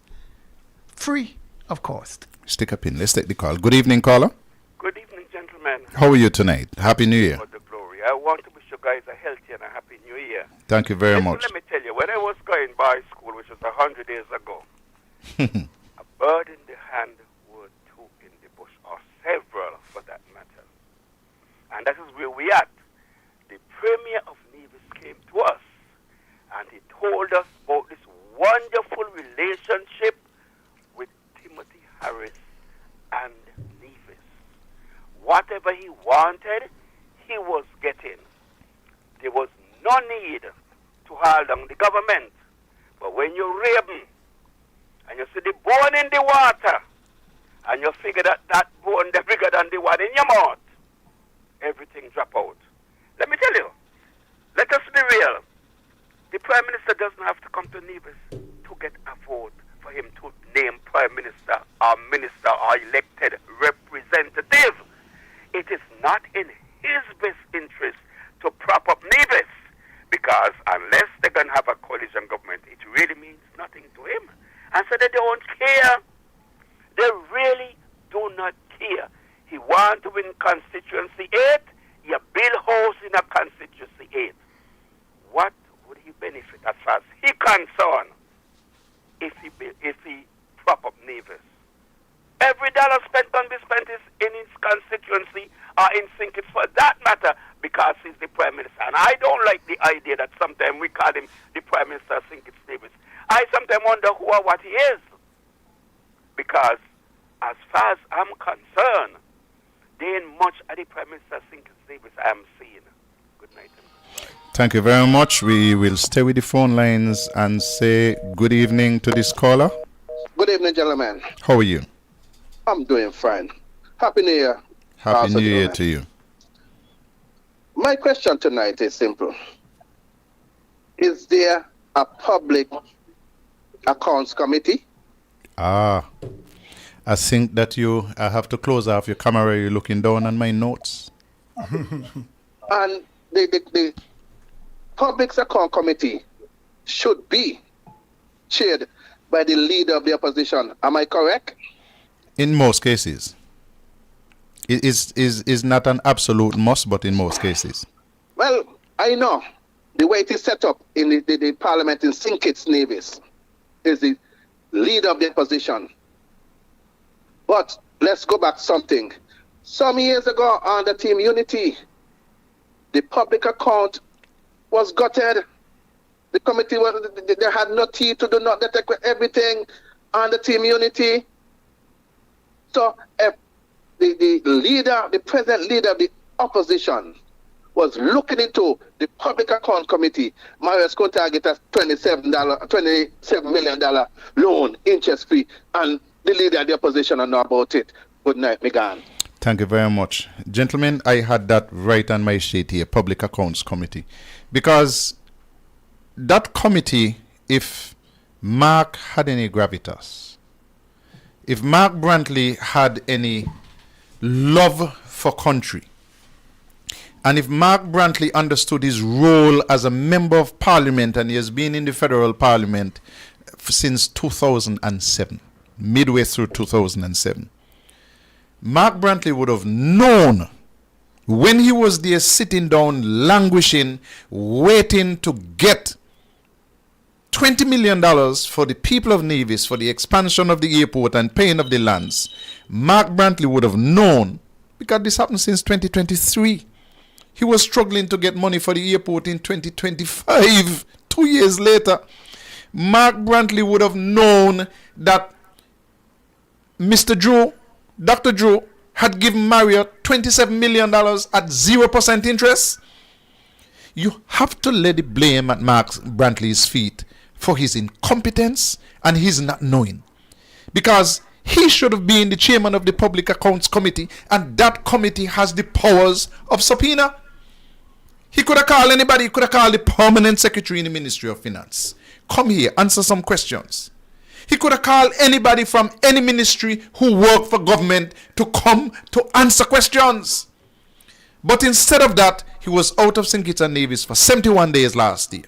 Speaker 4: Free of cost.
Speaker 2: Stick a pin. Let's take the call. Good evening, caller.
Speaker 11: Good evening, gentlemen.
Speaker 2: How are you tonight? Happy New Year.
Speaker 11: For the glory. I want to wish you guys a healthy and a happy New Year.
Speaker 2: Thank you very
Speaker 11: Listen,
Speaker 2: much.
Speaker 11: Let me tell you, when I was going by school, which was 100 years ago, a bird in the hand would two in the bush, or several for that matter. And that is where we at. The Premier of Nevis came to us and he told us about this wonderful relationship with Timothy Harris and Nevis. Whatever he wanted, he was getting. There was no need to hold on the government. But when you're raving and you see the bone in the water and you figure that that bone is bigger than the one in your mouth, everything drop out. Let me tell you, let us be real. The Prime Minister doesn't have to come to Nevis to get a vote for him to name Prime Minister or Minister or elected representative. It is not in his best interest to prop up Nevis, because unless they're going to have a coalition government, it really means nothing to him. And so they don't care. They really do not care. He wants to win constituency 8. You build house in a constituency 8. What would he benefit as far as he concerned if he prop up Nevis? Every dollar spent can be spent in his constituency or in Sinkits for that matter, because he's the Prime Minister. And I don't like the idea that sometimes we call him the Prime Minister of Sinkits Nevis. I sometimes wonder who or what he is. Because as far as I'm concerned, there ain't much of the Prime Minister of Sinkits Nevis I am seeing. Good night.
Speaker 2: Thank you very much. We will stay with the phone lines and say good evening to this caller.
Speaker 12: Good evening, gentlemen.
Speaker 2: How are you?
Speaker 12: I'm doing fine. Happy New Year.
Speaker 2: Happy New Year to you.
Speaker 12: My question tonight is simple. Is there a public accounts committee?
Speaker 2: I think that I have to close off your camera. You're looking down on my notes.
Speaker 12: And the public account committee should be chaired by the leader of the opposition. Am I correct?
Speaker 2: In most cases. It is not an absolute must, but in most cases.
Speaker 12: Well, I know the way it is set up in the parliament in St. Kitts Nevis is the leader of the opposition. But let's go back to something. Some years ago on the Team Unity, the public account was gutted. The committee they had no teeth to do not detect everything on the Team Unity. So if the leader, the present leader of the opposition was looking into the public account committee, Marius could target a $27 million loan, interest free, and the leader of the opposition don't know about it. Good night, Megan.
Speaker 2: Thank you very much. Gentlemen, I had that right on my sheet here, Public Accounts Committee. Because that committee, if Mark had any gravitas, if Mark Brantley had any love for country, and if Mark Brantley understood his role as a member of parliament, and he has been in the federal parliament since 2007, midway through 2007, Mark Brantley would have known when he was there sitting down, languishing, waiting to get $20 million for the people of Nevis, for the expansion of the airport and paying of the lands. Mark Brantley would have known, because this happened since 2023. He was struggling to get money for the airport in 2025, 2 years later. Mark Brantley would have known that Mr. Drew, Dr. Drew, had given Marriott $27 million at 0% interest? You have to lay the blame at Mark Brantley's feet for his incompetence and his not knowing. Because he should have been the chairman of the Public Accounts Committee, and that committee has the powers of subpoena. He could have called anybody. He could have called the permanent secretary in the Ministry of Finance. Come here, answer some questions. He could have called anybody from any ministry who worked for government to come to answer questions. But instead of that, he was out of St. Kitts and Nevis for 71 days last year,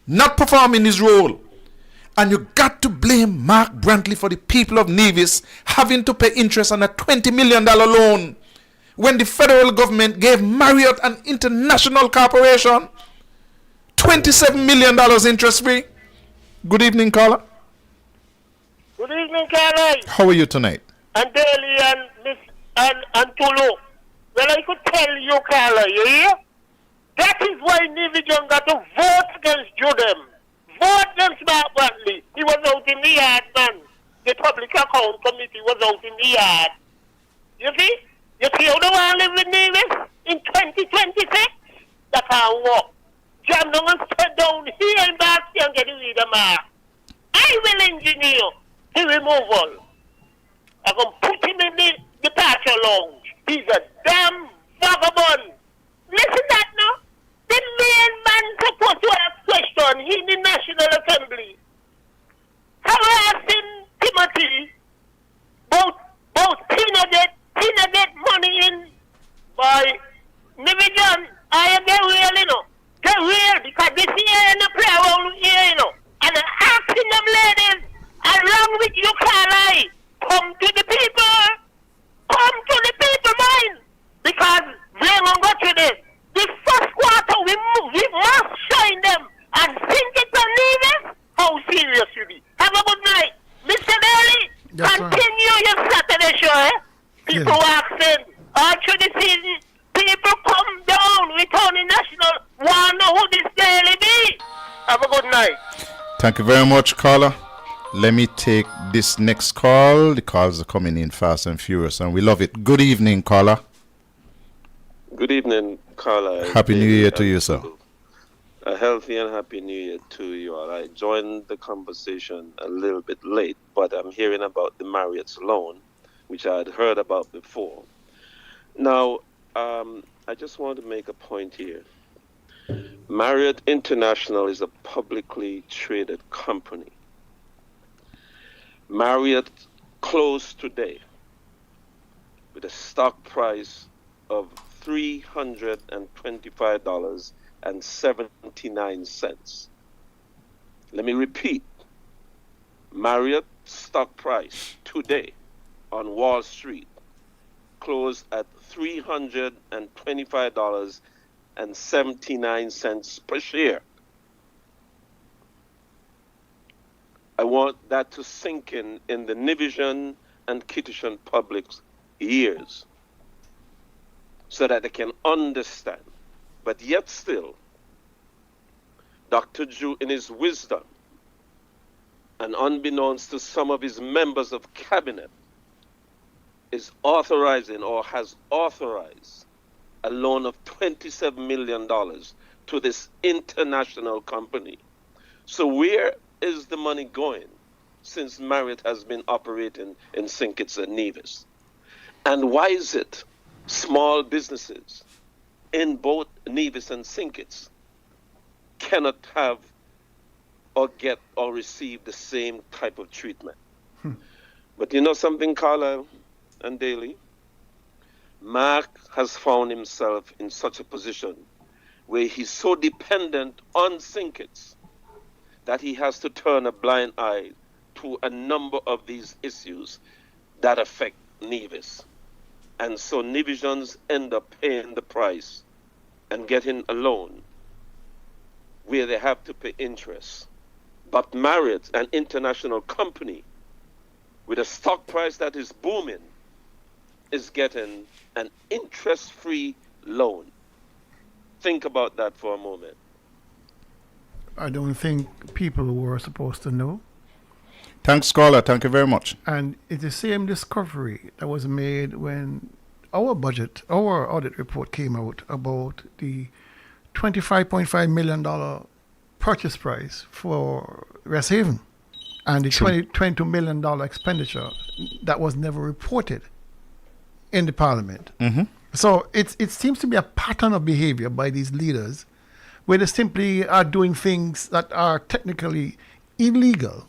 Speaker 2: not performing his role. And you got to blame Mark Brantley for the people of Nevis having to pay interest on a $20 million loan when the federal government gave Marriott, an international corporation, $27 million interest free. Good evening, caller.
Speaker 13: Good evening, Carly.
Speaker 2: How are you tonight?
Speaker 13: And Daly and Miss and Tulu. Well, I could tell you, Carla, you hear? That is why Nivision got to vote against Judem. Vote against Mark Brantley. He was out in the yard, man. The Public Account Committee was out in the yard. You see? You see how they want to live with Nevis in 2026? That can't work. Jam down and sit down here in Basti and get rid of Mark. I will engineer his removal. I'm going to put him in the departure lounge. He's a damn vagabond. Listen that now. The main man supposed to ask question in the National Assembly. Harassing Timothy about Pinagate money in by Nivision. I get real, you know. Get real, because this year in the play around here, you know. And I'm asking them ladies, along with you, Carly, come to the people. Come to the people, mind. Because they won't go through this. The first quarter, we must shine them and think it's a Nevis. How serious you be. Have a good night. Mr. Daly, continue your Saturday show, eh? People asking all through the season. People come down with Tony National. Want to know who this Daly be. Have a good night.
Speaker 2: Thank you very much, caller. Let me take this next call. The calls are coming in fast and furious, and we love it. Good evening, caller.
Speaker 14: Good evening, caller.
Speaker 2: Happy New Year to you, sir.
Speaker 14: A healthy and happy New Year to you all. I joined the conversation a little bit late, but I'm hearing about the Marriott's loan, which I had heard about before. Now, I just want to make a point here. Marriott International is a publicly traded company. Marriott closed today with a stock price of $325.79. Let me repeat. Marriott stock price today on Wall Street closed at $325.79 per share. I want that to sink in the Nivision and Kittitian public's ears so that they can understand. But yet still, Dr. Drew, in his wisdom, and unbeknownst to some of his members of cabinet, is authorizing or has authorized a loan of $27 million to this international company. So where is the money going since Marriott has been operating in St. Kitts and Nevis? And why is it small businesses in both Nevis and St. Kitts cannot have or get or receive the same type of treatment? But you know something, Carla and Daly? Mark has found himself in such a position where he's so dependent on St. Kitts that he has to turn a blind eye to a number of these issues that affect Nevis. And so Nivisions end up paying the price and getting a loan where they have to pay interest. But Marriott, an international company with a stock price that is booming, is getting an interest-free loan. Think about that for a moment.
Speaker 4: I don't think people were supposed to know.
Speaker 2: Thanks, caller. Thank you very much.
Speaker 4: And it's the same discovery that was made when our audit report came out about the $25.5 million purchase price for Rest Haven and the $22 million expenditure that was never reported in the parliament.
Speaker 2: Mm-hmm.
Speaker 4: So it seems to be a pattern of behavior by these leaders where they simply are doing things that are technically illegal.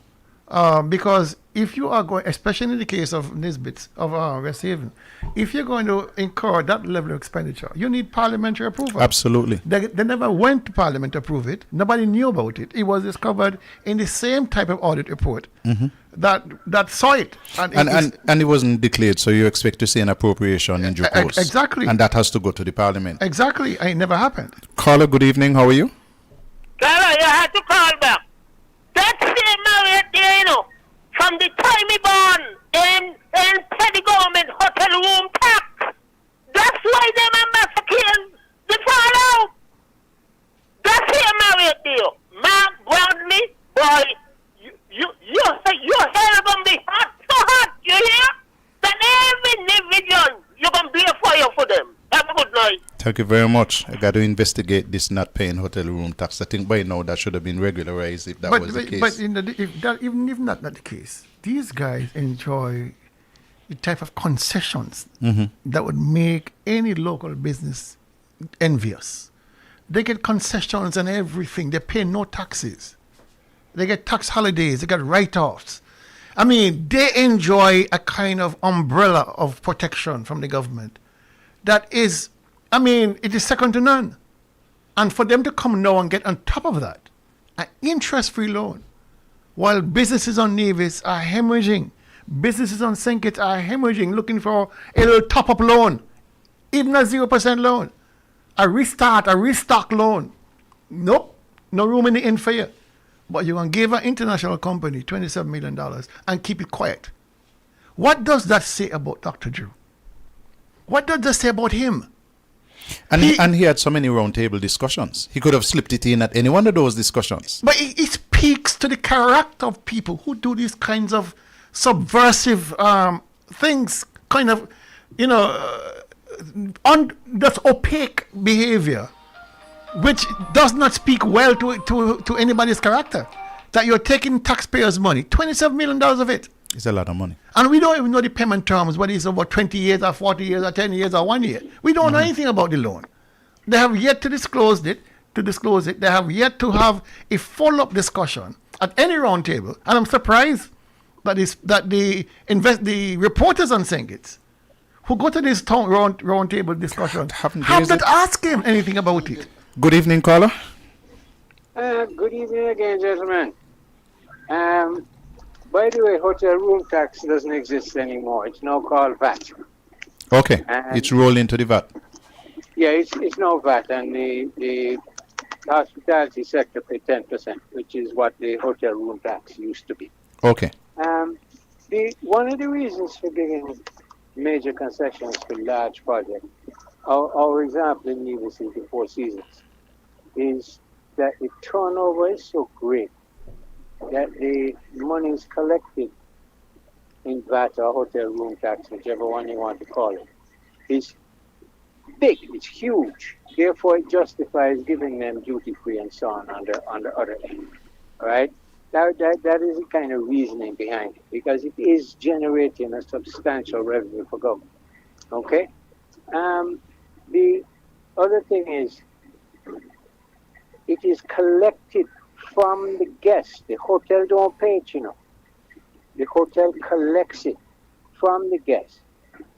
Speaker 4: Because if you are going, especially in the case of Nisbets, of Rest Haven, if you're going to incur that level of expenditure, you need parliamentary approval.
Speaker 2: Absolutely.
Speaker 4: They never went to parliament to approve it. Nobody knew about it. It was discovered in the same type of audit report that saw it.
Speaker 2: And it wasn't declared, so you expect to see an appropriation in due course.
Speaker 4: Exactly.
Speaker 2: And that has to go to the parliament.
Speaker 4: Exactly. It never happened.
Speaker 2: Caller, good evening. How are you?
Speaker 13: Caller, you had to call back. That same Marriott there, you know, from the time he born and pay the government hotel room tax. That's why them ambassadors, they fall out. That same Marriott there. Mark Brownlee, boy, your hair gonna be hot, so hot, you hear? That every individual, you're gonna be a fire for them. Have a good night.
Speaker 2: Thank you very much. I got to investigate this not paying hotel room tax. I think by now that should have been regularized if that was the case.
Speaker 4: But even if not the case, these guys enjoy the type of concessions that would make any local business envious. They get concessions and everything. They pay no taxes. They get tax holidays. They get write-offs. I mean, they enjoy a kind of umbrella of protection from the government that is, I mean, it is second to none. And for them to come now and get on top of that, an interest-free loan, while businesses on Nevis are hemorrhaging, businesses on St. Kitts are hemorrhaging, looking for a little top-up loan, even a 0% loan, a restock loan. Nope, no room in the inn for you. But you're going to give an international company $27 million and keep it quiet. What does that say about Dr. Drew? What does that say about him?
Speaker 2: And he had so many roundtable discussions. He could have slipped it in at any one of those discussions.
Speaker 4: But it speaks to the character of people who do these kinds of subversive things, kind of, you know, that's opaque behavior, which does not speak well to anybody's character. That you're taking taxpayers' money, $27 million of it.
Speaker 2: It's a lot of money.
Speaker 4: And we don't even know the payment terms, whether it's over 20 years or 40 years or 10 years or 1 year. We don't know anything about the loan. They have yet to disclose it. They have yet to have a follow-up discussion at any round table. And I'm surprised that the reporters on St. Kitts who go to this round table discussion have not asked him anything about it.
Speaker 2: Good evening, caller.
Speaker 5: Good evening again, gentlemen. By the way, hotel room tax doesn't exist anymore. It's now called VAT.
Speaker 2: Okay, it's rolled into the VAT.
Speaker 5: Yeah, it's now VAT, and the hospitality sector pay 10%, which is what the hotel room tax used to be.
Speaker 2: Okay.
Speaker 5: One of the reasons for giving major concessions for large projects, our example in Nevis is the Four Seasons, is that the turnover is so great that the money is collected in VAT or hotel room tax, whichever one you want to call it, is big, it's huge. Therefore, it justifies giving them duty-free and so on on the other end, right? That is the kind of reasoning behind it, because it is generating a substantial revenue for government, okay? The other thing is, it is collected from the guests. The hotel don't pay it, you know. The hotel collects it from the guests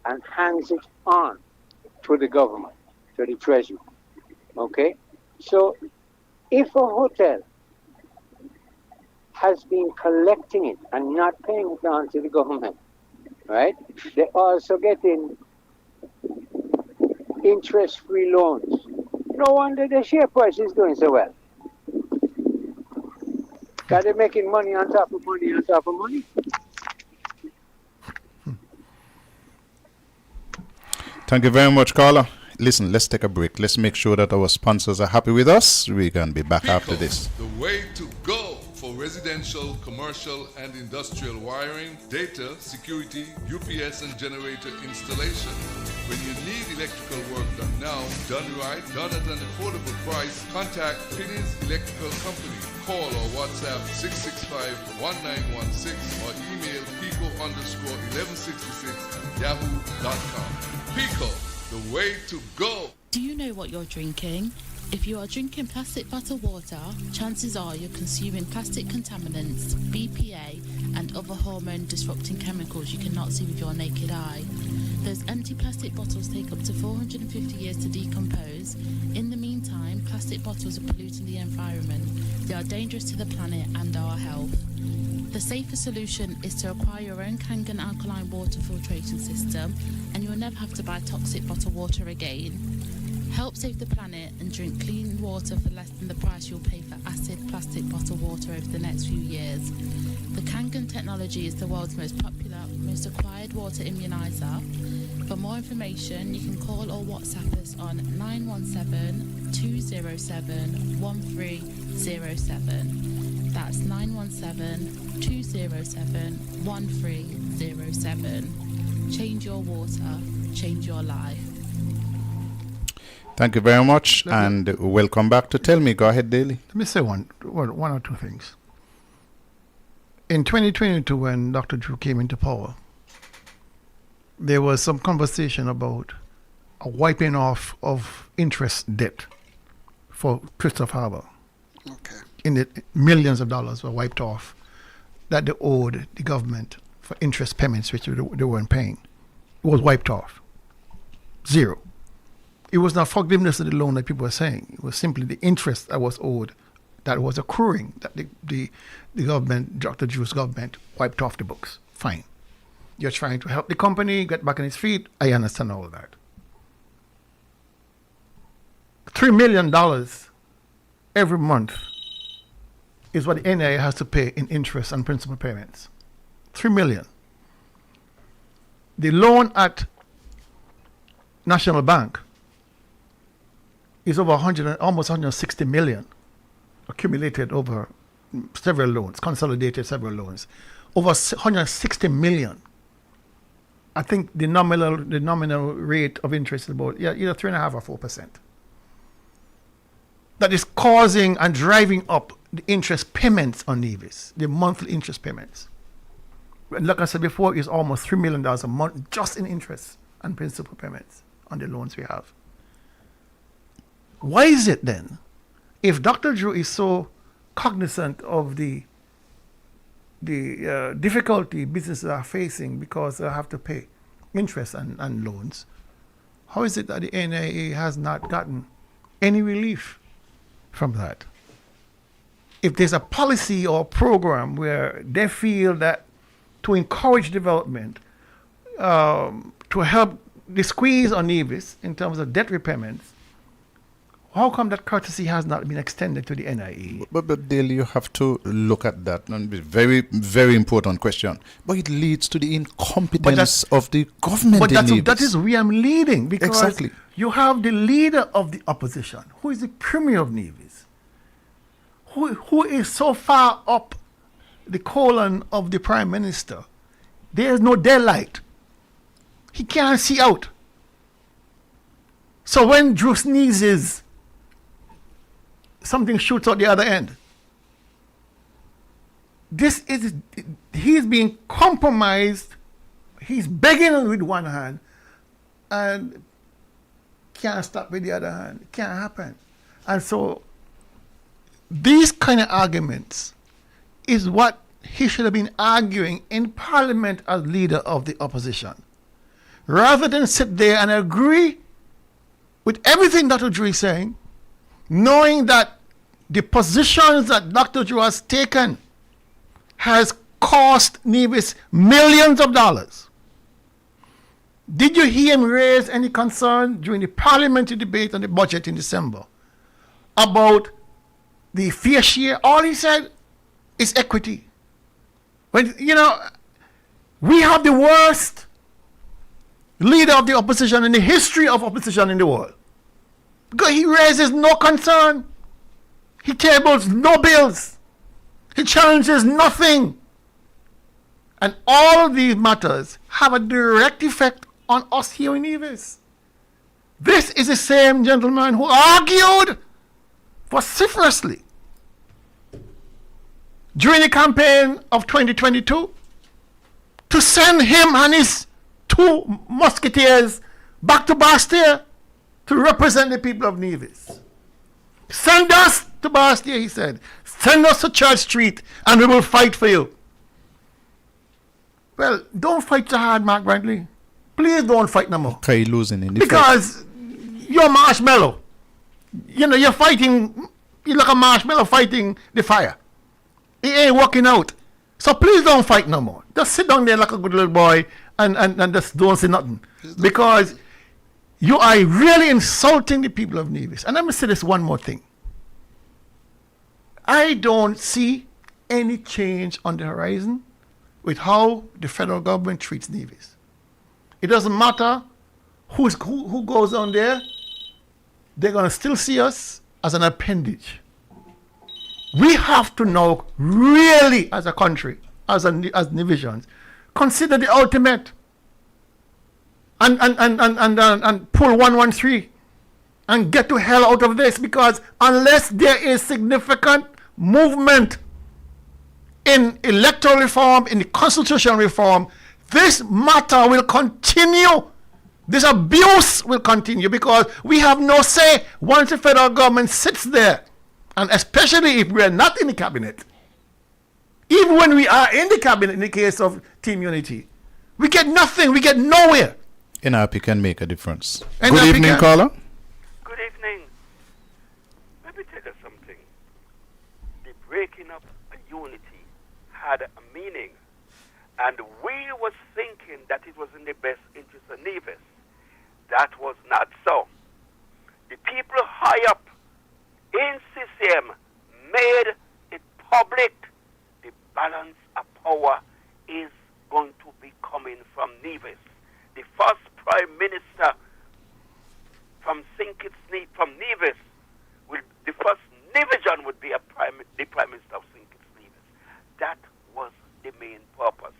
Speaker 5: and hands it on to the government, to the treasury. Okay? So if a hotel has been collecting it and not paying it on to the government, right? They're also getting interest-free loans. No wonder the share price is doing so well. Because they're making money on top of money on top of money.
Speaker 2: Thank you very much, caller. Listen, let's take a break. Let's make sure that our sponsors are happy with us. We can be back after this.
Speaker 7: The way to go for residential, commercial, and industrial wiring, data, security, UPS, and generator installation. When you need electrical work done now, done right, done at an affordable price, contact Finney's Electrical Company. Call or WhatsApp 665-1916 or email pico_1166@yahoo.com. Pico, the way to go.
Speaker 6: Do you know what you're drinking? If you are drinking plastic bottled water, chances are you're consuming plastic contaminants, BPA, and other hormone-disrupting chemicals you cannot see with your naked eye. Those empty plastic bottles take up to 450 years to decompose. In the meantime, plastic bottles are polluting the environment. They are dangerous to the planet and our health. The safer solution is to acquire your own Kangen alkaline water filtration system, and you'll never have to buy toxic bottled water again. Help save the planet and drink clean water for less than the price you'll pay for acid plastic bottled water over the next few years. The Kangen technology is the world's most popular, most acquired water immunizer. For more information, you can call or WhatsApp us on 917-207-1307. That's 917-207-1307. Change your water, change your life.
Speaker 2: Thank you very much, and welcome back to Tell Me. Go ahead, Daly.
Speaker 4: Let me say one or two things. In 2022, when Dr. Drew came into power, there was some conversation about a wiping off of interest debt for Christopher Harbour.
Speaker 3: Okay.
Speaker 4: In the millions of dollars were wiped off that they owed the government for interest payments which they weren't paying. It was wiped off. Zero. It was not forgiveness of the loan that people were saying. It was simply the interest that was owed, that was accruing, that the government, Dr. Drew's government, wiped off the books. Fine. You're trying to help the company get back on its feet. I understand all of that. $3 million every month is what the NIA has to pay in interest and principal payments. $3 million. The loan at National Bank is over almost 160 million accumulated over several loans, consolidated several loans. Over 160 million. I think the nominal rate of interest is about either 3.5% or 4%. That is causing and driving up the interest payments on Nevis, the monthly interest payments. And like I said before, it's almost $3 million a month just in interest and principal payments on the loans we have. Why is it then, if Dr. Drew is so cognizant of the difficulty businesses are facing because they have to pay interest and loans, how is it that the NIA has not gotten any relief from that? If there's a policy or program where they feel that to encourage development, to help the squeeze on Nevis in terms of debt repayments, how come that courtesy has not been extended to the NIA?
Speaker 2: But Dale, you have to look at that. And it's a very, very important question. But it leads to the incompetence of the government.
Speaker 4: But that is where I'm leading. Because
Speaker 2: exactly.
Speaker 4: You have the leader of the opposition, who is the premier of Nevis, who is so far up the colon of the prime minister. There is no daylight. He can't see out. So when Drew sneezes, something shoots out the other end. He's being compromised. He's begging with one hand and can't stop with the other hand. It can't happen. And so these kind of arguments is what he should have been arguing in Parliament as leader of the opposition. Rather than sit there and agree with everything Dr. Drew is saying, knowing that the positions that Dr. Drew has taken has cost Nevis millions of dollars. Did you hear him raise any concern during the parliamentary debate on the budget in December about the fair share? All he said is equity. When, we have the worst leader of the opposition in the history of opposition in the world. Because he raises no concern. He tables no bills. He challenges nothing. And all these matters have a direct effect on us here in Nevis. This is the same gentleman who argued vociferously during the campaign of 2022 to send him and his 2 musketeers back to Bastia to represent the people of Nevis. Send us to Bastia, he said. Send us to Church Street and we will fight for you. Well, don't fight so hard, Mark Brantley. Please don't fight no more.
Speaker 2: Okay, losing in the
Speaker 4: Because you're marshmallow. You know, you're fighting, you're like a marshmallow fighting the fire. It ain't working out. So please don't fight no more. Just sit down there like a good little boy and just don't say nothing. Because you are really insulting the people of Nevis. And let me say this one more thing. I don't see any change on the horizon with how the federal government treats Nevis. It doesn't matter who goes on there, they're going to still see us as an appendage. We have to now really, as a country, as Nevisians, consider the ultimate and pull 113 and get to hell out of this, because unless there is significant movement in electoral reform, in the constitutional reform, this matter will continue. This abuse will continue because we have no say once the federal government sits there. And especially if we are not in the cabinet. Even when we are in the cabinet, in the case of Team Unity, we get nothing, we get nowhere.
Speaker 2: NRP can make a difference.
Speaker 4: NRP
Speaker 2: Good evening, caller.
Speaker 11: Good evening. Let me tell you something. The breaking up a unity had a meaning, and we was thinking that it was in the best interest of Nevis. That was not so. The people high up in CCM made it public. The balance of power is going to be coming from Nevis. The first Prime Minister from from Nevis, the first Nevisian would be the Prime Minister of St. Kitts Nevis. That was the main purpose.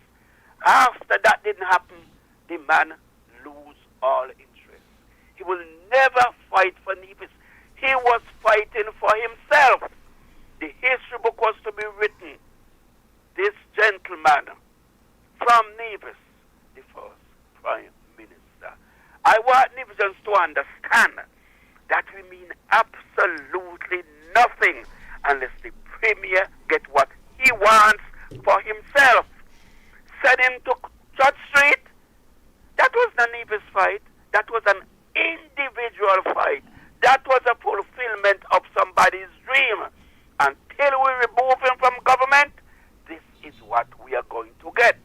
Speaker 11: After that didn't happen, the man lose all interest. He will never fight for Nevis. He was fighting for himself. The history book was to be written. This gentleman from Nevis, the first Prime Minister. I want Nevisians to understand that we mean absolutely nothing unless the Premier get what he wants for himself. Send him to Church Street. That was the Nevis fight. That was an individual fight. That was a fulfillment of somebody's dream. Until we remove him from government, this is what we are going to get.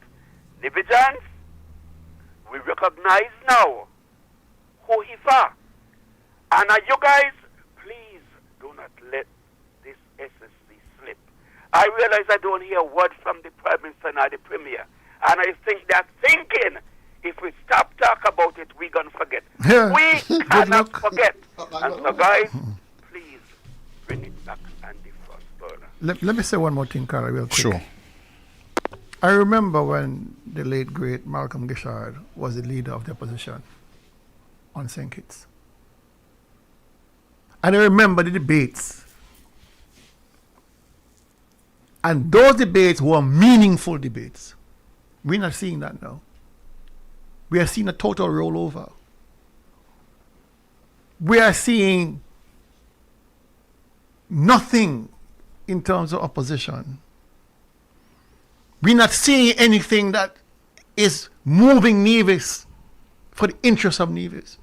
Speaker 11: Nevisians, we recognize now who he for. And you guys, please do not let this SSC slip. I realize I don't hear a word from the Prime Minister nor the Premier. And I think they're thinking, if we stop talking about it, we're going to forget.
Speaker 4: Yeah.
Speaker 11: We cannot forget. And so, guys, please bring it back and the first burner.
Speaker 4: Let me say one more thing, Carla, real quick.
Speaker 2: Sure.
Speaker 4: I remember when the late, great Malcolm Gishard was the leader of the opposition on St. Kitts. And I remember the debates. And those debates were meaningful debates. We're not seeing that now. We are seeing a total rollover. We are seeing nothing in terms of opposition. We're not seeing anything that is moving Nevis for the interest of Nevis.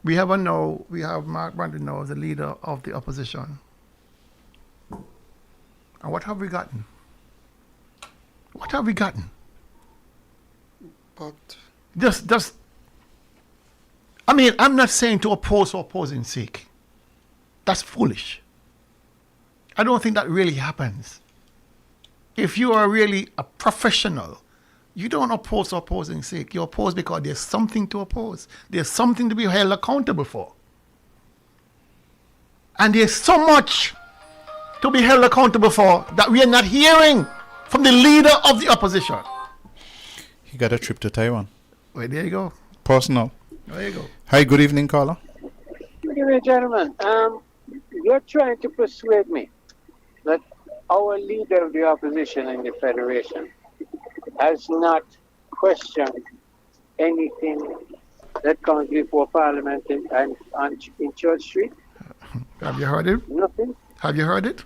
Speaker 4: We have Mark Brandon now as the leader of the opposition. And what have we gotten? What have we gotten?
Speaker 3: But
Speaker 4: Just I mean, I'm not saying to oppose for opposing's sake. That's foolish. I don't think that really happens. If you are really a professional, you don't oppose for opposing's sake. You oppose because there's something to oppose. There's something to be held accountable for. And there's so much to be held accountable for that we are not hearing from the leader of the opposition.
Speaker 2: He got a trip to Taiwan.
Speaker 4: Well, there you go.
Speaker 2: Personal.
Speaker 4: There you go.
Speaker 2: Hi, good evening, caller.
Speaker 5: Good evening, gentlemen. You're trying to persuade me that our leader of the opposition in the Federation has not questioned anything that comes before Parliament in Church Street.
Speaker 4: Have you heard it?
Speaker 5: Nothing.
Speaker 4: Have you heard it?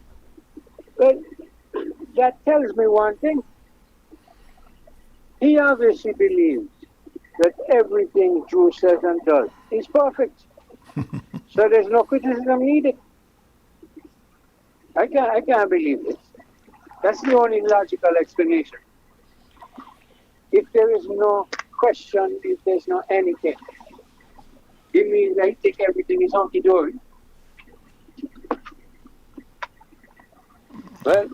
Speaker 5: Well, that tells me one thing. He obviously believes that everything Drew says and does is perfect. So there's no criticism needed. I can't believe this. That's the only logical explanation. If there is no question, if there's no anything, it means I think everything is hunky-dory. Well,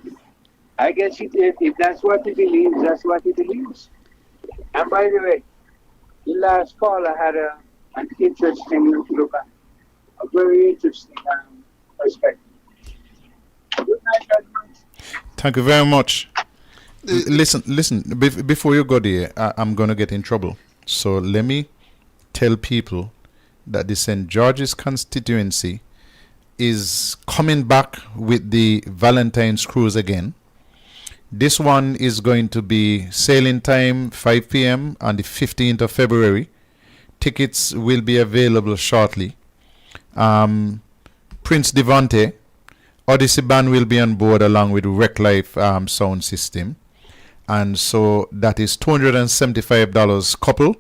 Speaker 5: I guess if that's what he believes, that's what he believes. And by the way, the last caller had an interesting look at, a very interesting perspective. Good night, gentlemen.
Speaker 2: Thank you very much. Listen. Before you go there, I'm going to get in trouble. So let me tell people that the St. George's constituency is coming back with the Valentine's cruise again. This one is going to be sailing time 5 p.m. on the 15th of February. Tickets will be available shortly. Prince Devante, Odyssey Band will be on board along with Rec Life sound system. And so that is $275 couple.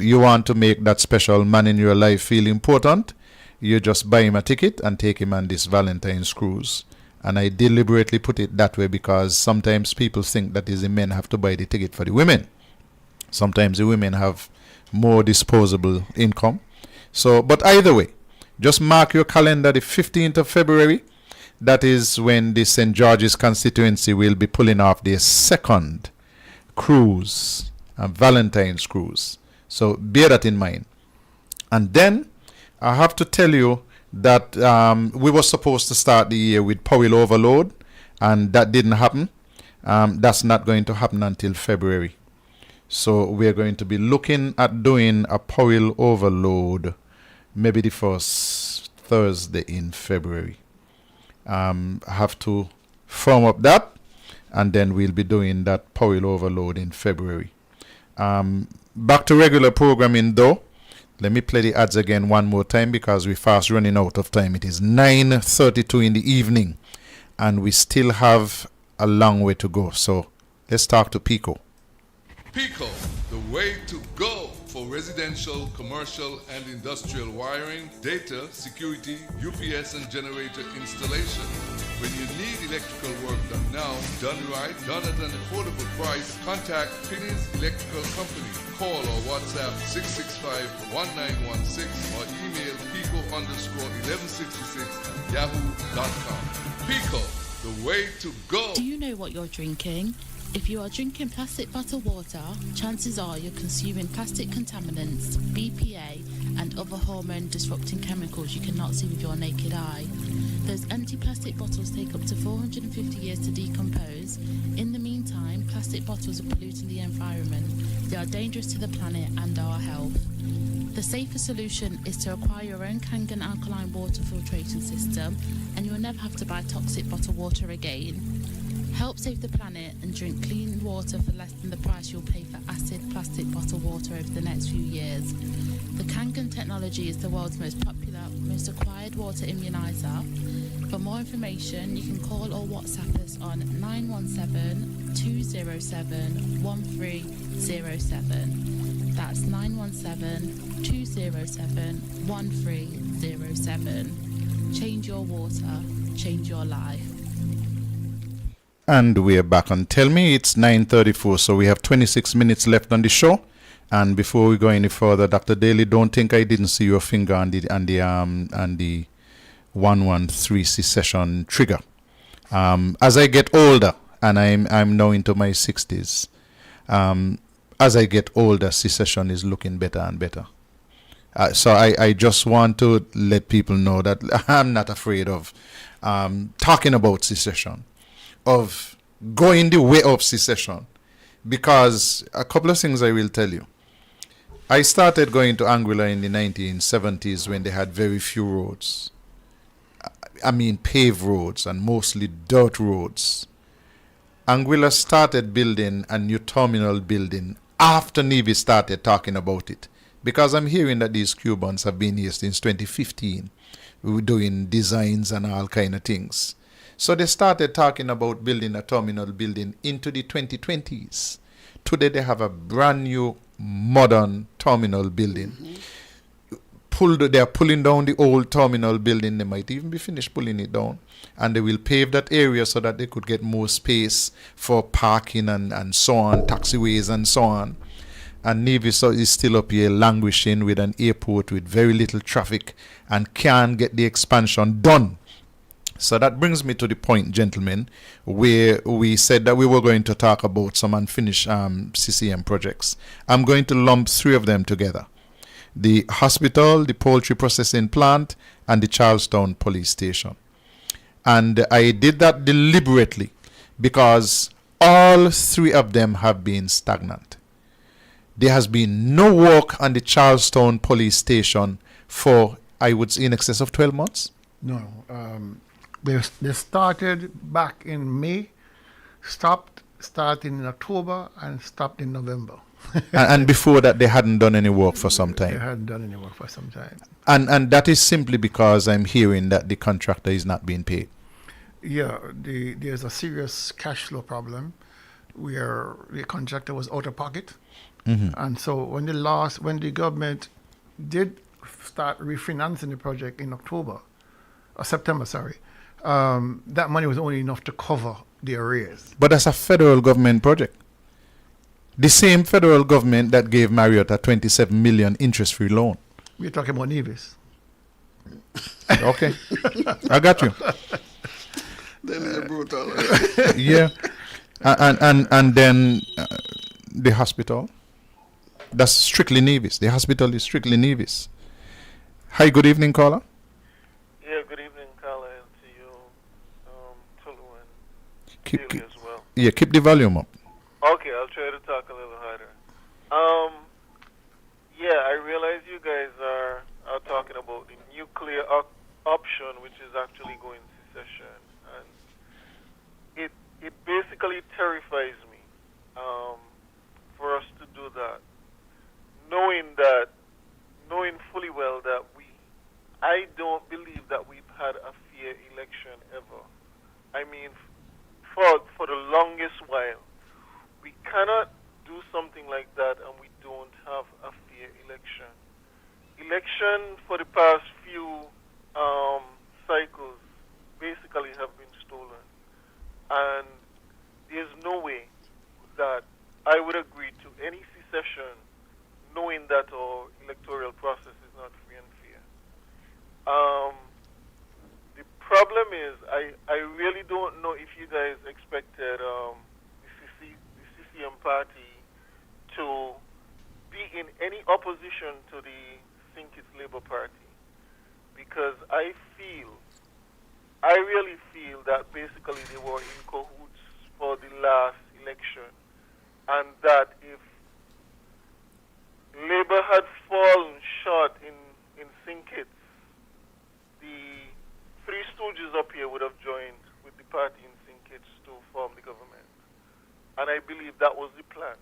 Speaker 2: You want to make that special man in your life feel important, you just buy him a ticket and take him on this Valentine's cruise. And I deliberately put it that way because sometimes people think that the men have to buy the ticket for the women. Sometimes the women have more disposable income. So, but either way, just mark your calendar the 15th of February. That is when the St. George's constituency will be pulling off their second cruise, a Valentine's cruise. So bear that in mind. And then I have to tell you that we were supposed to start the year with Powell Overload, and that didn't happen. That's not going to happen until February. So we're going to be looking at doing a Powell Overload maybe the first Thursday in February. I have to firm up that, and then we'll be doing that Powell Overload in February. Back to regular programming though. Let me play the ads again one more time because we're fast running out of time. It is 9:32 in the evening and we still have a long way to go. So let's talk to Pico.
Speaker 7: Pico, the way to go for residential, commercial, and industrial wiring, data, security, UPS, and generator installation. When you need electrical work done now, done right, done at an affordable price, contact Finney's Electrical Company. Call or WhatsApp 665-1916 or email pico_1166@yahoo.com. Pico, the way to go.
Speaker 6: Do you know what you're drinking? If you are drinking plastic bottled water, chances are you're consuming plastic contaminants, BPA, and other hormone-disrupting chemicals you cannot see with your naked eye. Those empty plastic bottles take up to 450 years to decompose. In the meantime, plastic bottles are polluting the environment. They are dangerous to the planet and our health. The safer solution is to acquire your own Kangen alkaline water filtration system, and you'll never have to buy toxic bottled water again. Help save the planet and drink clean water for less than the price you'll pay for acid plastic bottled water over the next few years. The Kangen technology is the world's most popular, most acquired water immunizer. For more information, you can call or WhatsApp us on 917-207-1307. That's 917-207-1307. Change your water, change your life.
Speaker 2: And we're back on Tell Me. It's 9:34, so we have 26 minutes left on the show. And before we go any further, Dr. Daly, don't think I didn't see your finger on the 113 secession trigger. As I get older, and I'm now into my 60s, as I get older, secession is looking better and better. So I just want to let people know that I'm not afraid of talking about secession, of going the way of secession, because a couple of things I will tell you. I started going to Anguilla in the 1970s when they had very few roads. I mean paved roads and mostly dirt roads. Anguilla started building a new terminal building after Navy started talking about it. Because I'm hearing that these Cubans have been here since 2015. We were doing designs and all kind of things. So they started talking about building a terminal building into the 2020s. Today they have a brand new modern terminal building. They are pulling down the old terminal building. They might even be finished pulling it down. And they will pave that area so that they could get more space for parking and so on, taxiways and so on. And Navy is still up here languishing with an airport with very little traffic and can't get the expansion done. So that brings me to the point, gentlemen, where we said that we were going to talk about some unfinished CCM projects. I'm going to lump three of them together: the hospital, the poultry processing plant, and the Charlestown police station. And I did that deliberately because all three of them have been stagnant. There has been no work on the Charlestown police station for, I would say, in excess of 12 months.
Speaker 4: No. They started back in May, started in October, and stopped in November.
Speaker 2: And before that, they hadn't done any work for some time.
Speaker 4: They hadn't done any work for some time.
Speaker 2: And that is simply because I'm hearing that the contractor is not being paid.
Speaker 4: Yeah, there's a serious cash flow problem where the contractor was out of pocket. And so when the government did start refinancing the project in September, that money was only enough to cover the arrears.
Speaker 2: But that's a federal government project. The same federal government that gave Marriott a 27 million interest-free loan.
Speaker 4: We're talking about Nevis.
Speaker 2: Okay, I got you.
Speaker 3: Then it's brutal.
Speaker 2: Yeah, and then the hospital. That's strictly Nevis. The hospital is strictly Nevis. Hi, good evening, caller.
Speaker 15: Yeah, good evening, caller, and to you, Tulu, and Keely as well.
Speaker 2: Yeah, keep the volume up.
Speaker 15: Okay, I'll try to talk a little harder. Yeah, I realize you guys are talking about the nuclear option, which is actually going secession, and it basically terrifies me for us to do that, knowing fully well that I don't believe that we've had a fair election ever. I mean, for the longest while, we cannot do something like that and we don't have a fair election. Election for the past few cycles basically have been stolen. And there's no way that I would agree to any secession knowing that our electoral process is not free and fair. The problem is I really don't know if you guys expected the CCM party to be in any opposition to the Sinkits Labour Party, because I really feel that basically they were in cahoots for the last election, and that if Labour had fallen short in Sinkits, the Three Stooges up here would have joined with the party in Sinkits to form the government. And I believe that was the plan.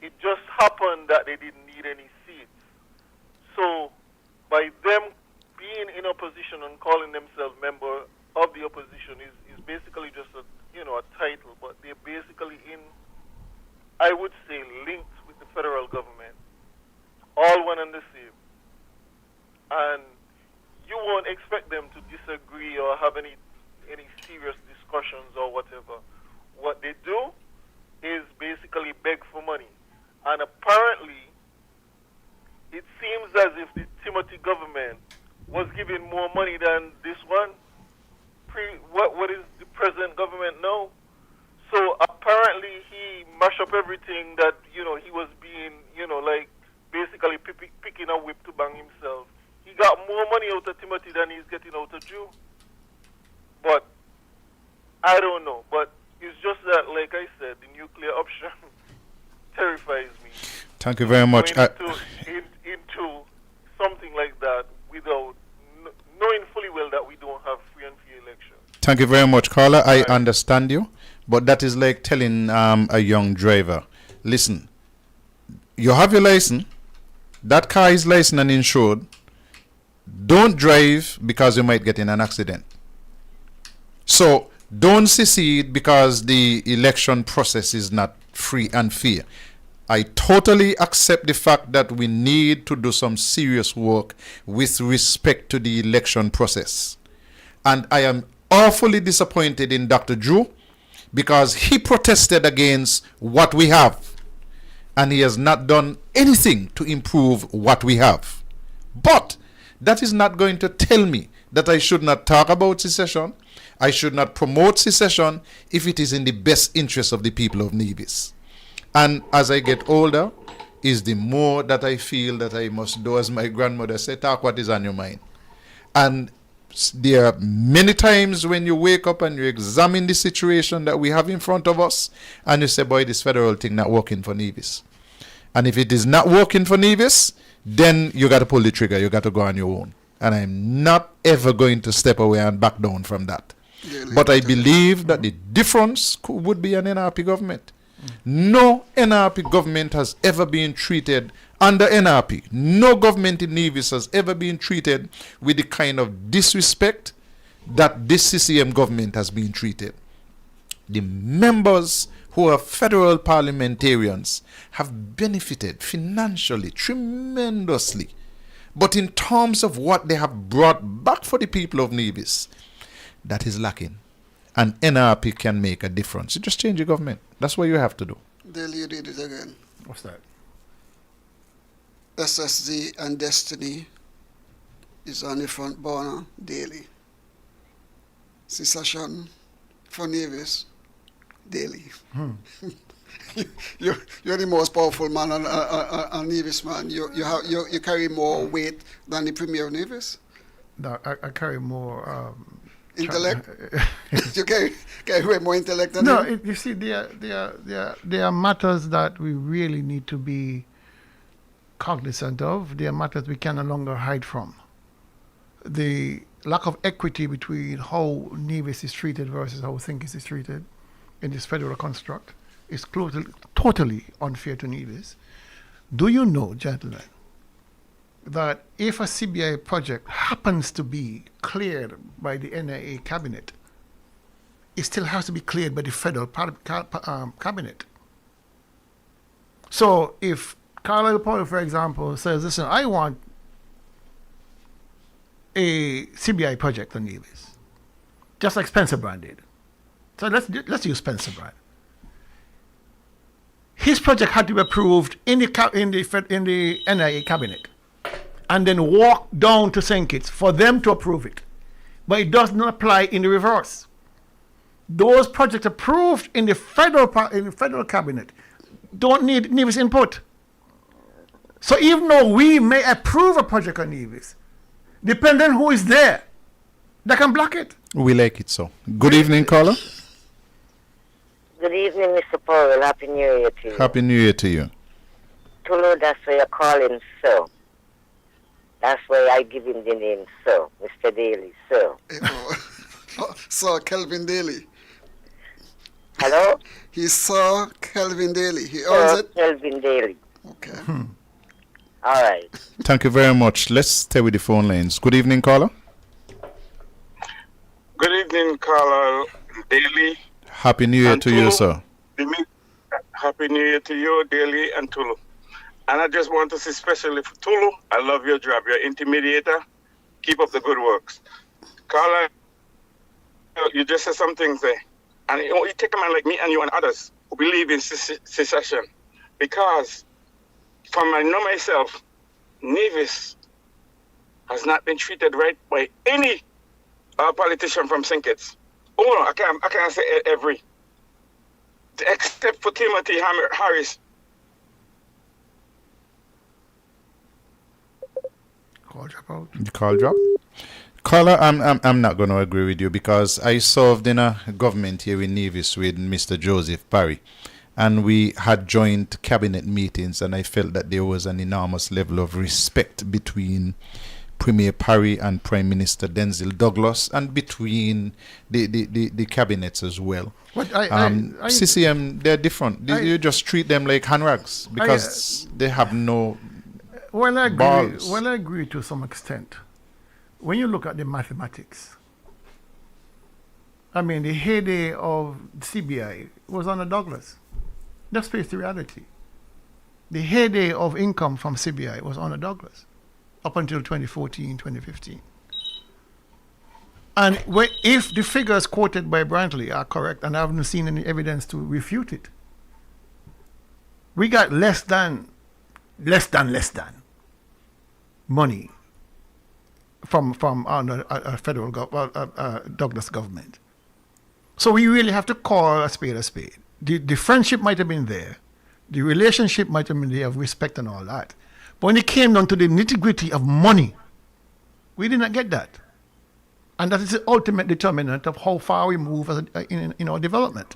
Speaker 15: It just happened that they didn't need any seats. So by them being in opposition and calling themselves member of the opposition is basically just a title, but they're basically I would say, linked with the federal government, all one and the same. And you won't expect them to disagree or have any serious discussions or whatever. What they do is basically beg for money. And apparently, it seems as if the Timothy government was giving more money than this one. What is the present government now? So apparently he mashed up everything that, he was being, basically picking a whip to bang himself. He got more money out of Timothy than he's getting out of Drew. But I don't know. But it's just that, like I said, the nuclear option terrifies me.
Speaker 2: Thank you very much.
Speaker 15: Going into something like that without knowing fully well that we don't have free and fair elections.
Speaker 2: Thank you very much, caller. I understand you, but that is like telling a young driver, listen, you have your license, that car is licensed and insured, don't drive because you might get in an accident. So don't secede because the election process is not free and fair. I totally accept the fact that we need to do some serious work with respect to the election process. And I am awfully disappointed in Dr. Drew because he protested against what we have. And he has not done anything to improve what we have. But that is not going to tell me that I should not talk about secession. I should not promote secession if it is in the best interest of the people of Nevis. And as I get older, is the more that I feel that I must do as my grandmother said, talk what is on your mind. And there are many times when you wake up and you examine the situation that we have in front of us, and you say, boy, this federal thing not working for Nevis. And if it is not working for Nevis, then you got to pull the trigger. You got to go on your own. And I'm not ever going to step away and back down from that. But I believe that the difference would be an NRP government. No NRP government has ever been treated under NRP. No government in Nevis has ever been treated with the kind of disrespect that this CCM government has been treated. The members who are federal parliamentarians have benefited financially, tremendously. But in terms of what they have brought back for the people of Nevis, that is lacking. And NRP can make a difference. You just change your government. That's what you have to do.
Speaker 3: Daily, you did it again.
Speaker 4: What's that?
Speaker 3: SSD and Destiny is on the front burner daily. Secession for Nevis daily. You're the most powerful man on Nevis, man. You carry more weight than the Premier of Nevis.
Speaker 4: No, I carry more
Speaker 3: intellect. You carry way more intellect than
Speaker 4: no.
Speaker 3: him?
Speaker 4: You see, there are matters that we really need to be cognizant of. There are matters we can no longer hide from. The lack of equity between how Nevis is treated versus how Thinkis is treated in this federal construct is totally unfair to Nevis. Do you know, gentlemen, that if a CBI project happens to be cleared by the NIA cabinet, it still has to be cleared by the federal cabinet. So if Carlisle Powell, for example, says, listen, I want a CBI project on Nevis, just like Spencer Brand did. So let's use Spencer Brand. His project had to be approved in the NIA cabinet, and then walk down to St. Kitts for them to approve it. But it does not apply in the reverse. Those projects approved in the federal cabinet don't need Nevis input. So even though we may approve a project on Nevis, depending on who is there, they can block it.
Speaker 2: We like it so. Good evening, caller.
Speaker 16: Good evening, Mr. Powell. Happy New Year to you.
Speaker 2: Happy New Year to you.
Speaker 16: Tulu, that's why you're calling Sir. That's why I give him the name Sir, Mr. Daly, Sir.
Speaker 3: Sir Kelvin Daly.
Speaker 16: Hello?
Speaker 3: He's Sir Kelvin Daly. He owns it?
Speaker 16: Kelvin Daly.
Speaker 3: Okay.
Speaker 16: All right.
Speaker 2: Thank you very much. Let's stay with the phone lines. Good evening, caller.
Speaker 17: Good evening, caller Daly.
Speaker 2: Happy New Year to you, sir.
Speaker 17: Happy New Year to you, Daly and Tulu. And I just want to say especially for Tulu, I love your job. You're an intimidator. Keep up the good works. Carla, you just said some things there. And you take a man like me and you and others who believe in secession. Because from I know myself, Nevis has not been treated right by any politician from St. Kitts. Oh no, I can't say every. Except for Timothy Harris.
Speaker 4: drop out.
Speaker 2: The call drop. Caller, I'm not going to agree with you because I served in a government here in Nevis with Mr. Joseph Parry, and we had joint cabinet meetings, and I felt that there was an enormous level of respect between Premier Parry and Prime Minister Denzel Douglas, and between the cabinets as well.
Speaker 4: But
Speaker 2: CCM, they're different. You just treat them like handbags because they have no balls.
Speaker 4: Well, I agree to some extent. When you look at the mathematics, I mean, the heyday of CBI was under Douglas. Let's face the reality. The heyday of income from CBI was under Douglas up until 2014, 2015. And if the figures quoted by Brantley are correct, and I haven't seen any evidence to refute it, we got less than money from federal Douglas government. So we really have to call a spade a spade. The friendship might have been there, the relationship might have been there of respect and all that, but when it came down to the nitty-gritty of money, we did not get that. And that is the ultimate determinant of how far we move in our development.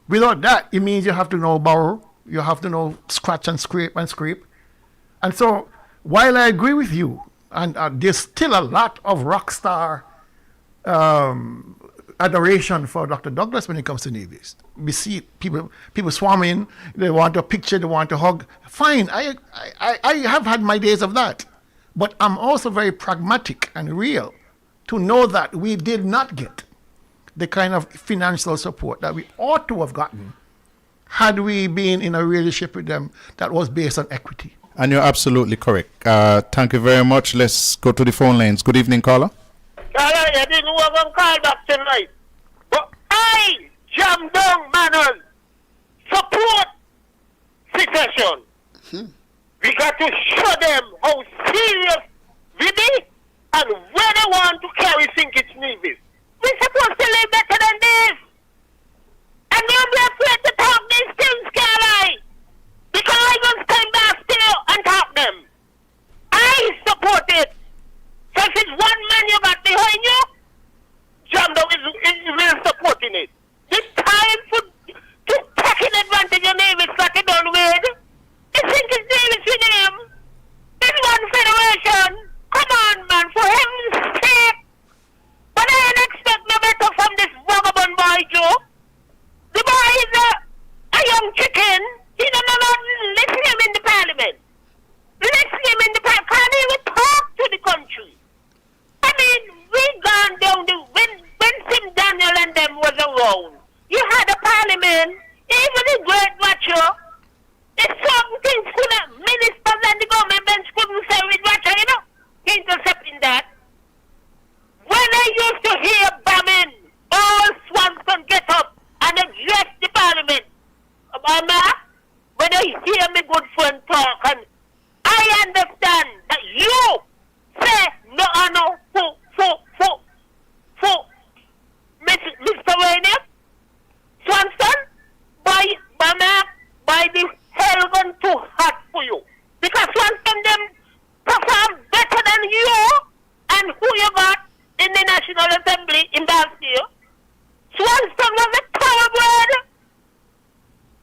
Speaker 4: Without that, it means you have to know borrow, you have to know scratch and scrape. And so, while I agree with you, and there's still a lot of rock star adoration for Dr. Douglas when it comes to Nevis. We see people swarming, they want a picture, they want a hug. Fine, I have had my days of that. But I'm also very pragmatic and real to know that we did not get the kind of financial support that we ought to have gotten had we been in a relationship with them that was based on equity.
Speaker 2: And you're absolutely correct. Thank you very much. Let's go to the phone lines. Good evening, caller.
Speaker 13: Caller, you didn't want to call back tonight. But I, Jam Down Manuel, support secession. We got to show them how serious we be and where they want to carry Sinkits Nevis. We're supposed to live better than this. And don't be afraid to talk these things, Caroline. Because I will stand back still and talk them. I support it. So if it's one man you got behind you, Jamdo is really supporting it. It's time to taking advantage of Nevis like it done with. I think it's Nevis with him. It's one federation. Come on, man, for heaven's sake. But I don't expect no better from this vagabond boy, Joe. The boy is a young chicken. He don't know nothing. Let's him in the parliament. Let's him in the parliament. Can't even talk to the country. I mean, we gone down when Sim Daniel and them was around. You had a parliament, even the Great Watcher. There's certain things ministers and the government bench couldn't say with Watcher, you know, intercepting that. When I used to hear bombing, all Swanson get up and address the parliament. When I hear my good friend talk, and I understand that you say no, for Mr. Wayne, Swanson, by the hell gone too hot for you. Because Swanson them perform better than you and who you got in the National Assembly in Bastille. Swanson was a thoroughbred.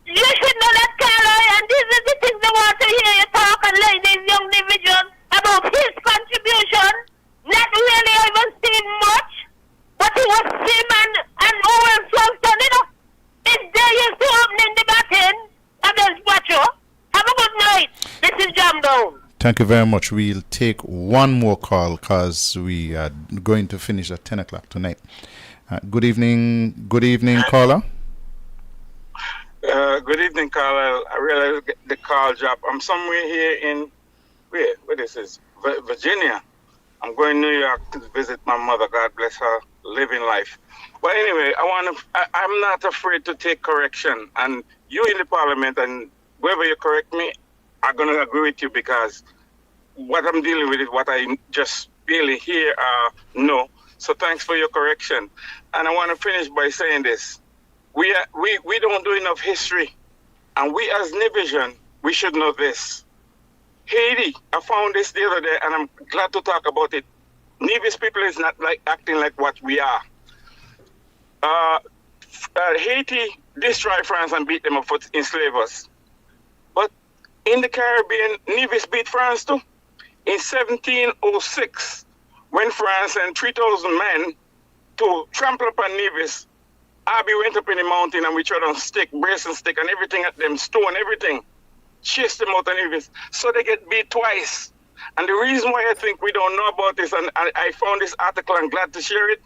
Speaker 13: You should know that, Carlo, and these are the things they want to hear you talk and lay these young divisions about his contribution. Not really even seen much, but it was him and Owen Swanson, you know. If they used to opening the batting against Watcher. Have a good night. This is Jam Down.
Speaker 2: Thank you very much. We'll take one more call because we are going to finish at 10 o'clock tonight. Good evening, caller.
Speaker 17: Good evening, caller. I realized the call drop. I'm somewhere here in, where this is? Virginia. I'm going to New York to visit my mother. God bless her living life. But anyway, I'm not afraid to take correction. And you in the parliament, and wherever you correct me, I'm going to agree with you because what I'm dealing with is what I just barely hear no. So thanks for your correction. And I want to finish by saying this. We don't do enough history. And we as Nivision, we should know this. Haiti, I found this the other day, and I'm glad to talk about it. Nevis people is not like acting like what we are. Haiti destroyed France and beat them up for enslave us. But in the Caribbean, Nevis beat France too. In 1706, when France sent 3,000 men to trample upon Nevis, Abby went up in the mountain and we tried on stick, brace and stick and everything at them, stone, everything. Chased them out of Nevis. So they get beat twice. And the reason why I think we don't know about this, and I found this article, I'm glad to share it,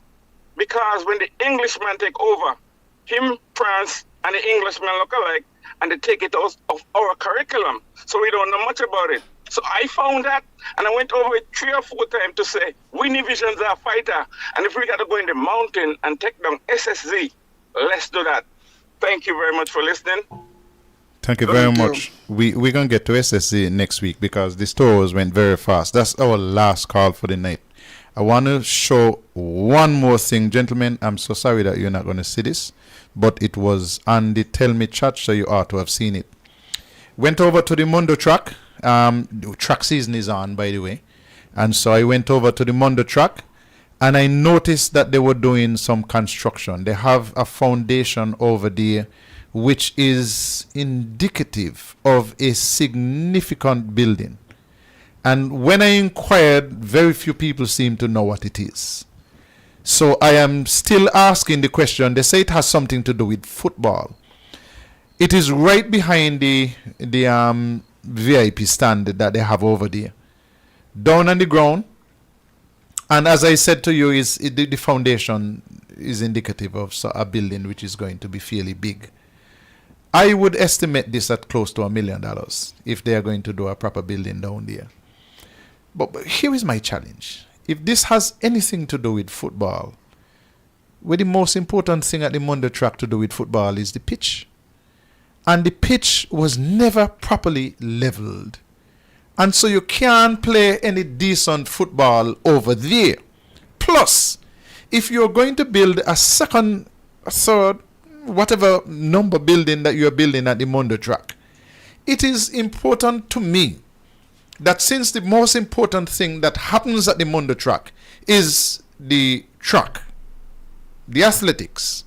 Speaker 17: because when the Englishmen take over, him, France, and the Englishmen look alike, and they take it out of our curriculum. So we don't know much about it. So I found that, and I went over it 3 or 4 times to say, we Nevisians are fighter, and if we got to go in the mountain and take down SSZ, let's do that. Thank you very much for listening.
Speaker 2: Thank you very much. We're going to get to SSC next week because the stores went very fast. That's our last call for the night. I want to show one more thing, gentlemen. I'm so sorry that you're not going to see this, but it was on the Tell Me chat, so you ought to have seen it. Went over to the Mondo track. The track season is on, by the way. And so I went over to the Mondo track, and I noticed that they were doing some construction. They have a foundation over there which is indicative of a significant building. And when I inquired, very few people seem to know what it is. So I am still asking the question. They say it has something to do with football. It is right behind the VIP stand that they have over there. Down on the ground. And as I said to you, the foundation is indicative of a building which is going to be fairly big. I would estimate this at close to $1 million if they are going to do a proper building down there. But here is my challenge. If this has anything to do with football, well, the most important thing at the Mondo track to do with football is the pitch. And the pitch was never properly leveled. And so you can't play any decent football over there. Plus, if you're going to build a second, a third, whatever number building that you're building at the Mondo track, it is important to me that since the most important thing that happens at the Mondo track is the track, the athletics,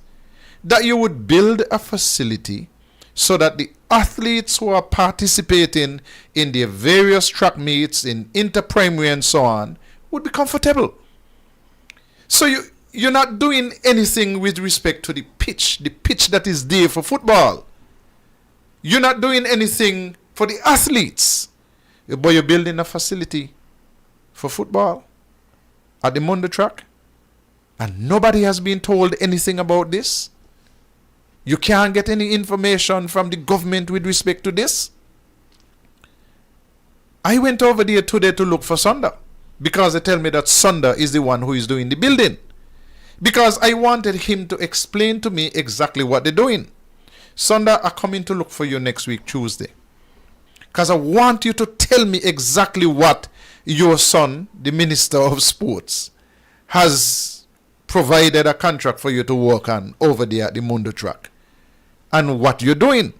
Speaker 2: that you would build a facility so that the athletes who are participating in their various track meets, in inter-primary and so on, would be comfortable. So you're not doing anything with respect to the pitch that is there for football. You're not doing anything for the athletes. But you're building a facility for football at the Mondo track, and nobody has been told anything about this. You can't get any information from the government with respect to this. I went over there today to look for Sunda because they tell me that Sunda is the one who is doing the building. Because I wanted him to explain to me exactly what they're doing. Sunda are coming to look for you next week, Tuesday. Because I want you to tell me exactly what your son, the Minister of Sports, has provided a contract for you to work on over there at the Mondo track. And what you're doing.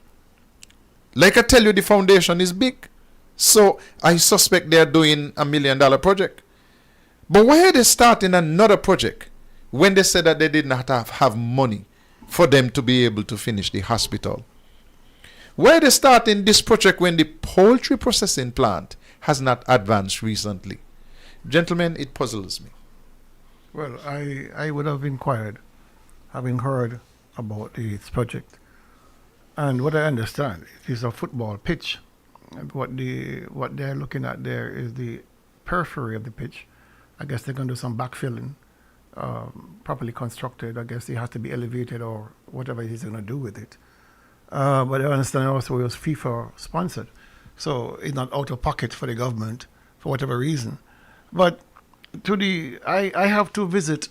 Speaker 2: Like I tell you, the foundation is big. So I suspect they're doing $1 million project. But why are they starting another project when they said that they did not have money for them to be able to finish the hospital? Why are they starting this project when the poultry processing plant has not advanced recently? Gentlemen, it puzzles me.
Speaker 4: Well, I would have inquired, having heard about this project. And what I understand, it is a football pitch. What they're looking at there is the periphery of the pitch. I guess they're going to do some backfilling, properly constructed. I guess it has to be elevated or whatever it is they're going to do with it. But I understand also it was FIFA sponsored. So it's not out of pocket for the government for whatever reason. But I have to visit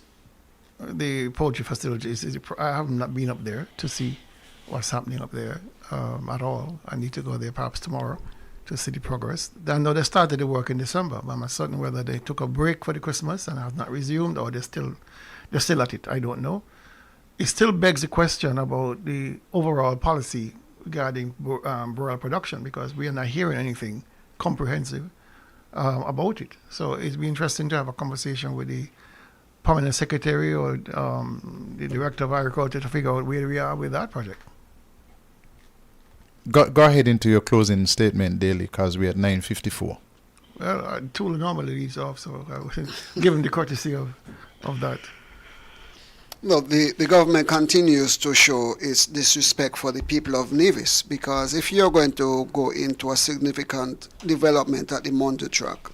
Speaker 4: the poultry facilities. I have not been up there to see what's happening up there at all. I need to go there perhaps tomorrow to see the progress. I know they started the work in December, but I'm uncertain whether they took a break for the Christmas and have not resumed, or they're still at it. I don't know. It still begs the question about the overall policy regarding broiler production, because we are not hearing anything comprehensive about it. So it'd be interesting to have a conversation with the permanent secretary or the director of agriculture to figure out where we are with that project.
Speaker 2: Go ahead into your closing statement, Daly, because we're at 9:54.
Speaker 4: Well, Tool normally leads off, so I will give him the courtesy of that.
Speaker 3: No, the government continues to show its disrespect for the people of Nevis, because if you're going to go into a significant development at the Monte Track,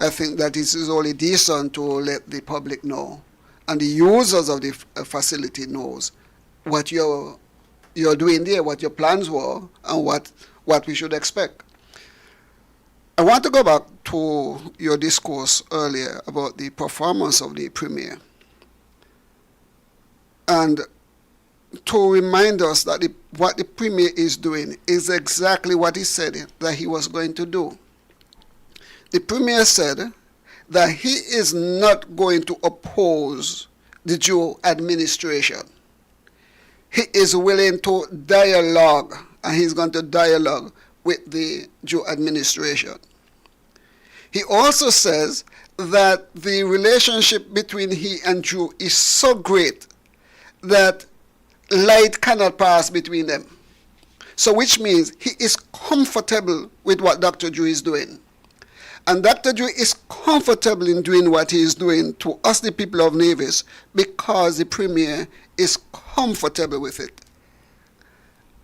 Speaker 3: I think that it is only decent to let the public know and the users of the facility knows what you're doing there, what your plans were, and what we should expect. I want to go back to your discourse earlier about the performance of the Premier, and to remind us that what the Premier is doing is exactly what he said that he was going to do. The Premier said that he is not going to oppose the Jew administration. He is willing to dialogue, and he's going to dialogue with the Jew administration. He also says that the relationship between he and Jew is so great that light cannot pass between them. So which means he is comfortable with what Dr. Jew is doing. And Dr. Jew is comfortable in doing what he is doing to us, the people of Nevis, because the Premier is comfortable with it.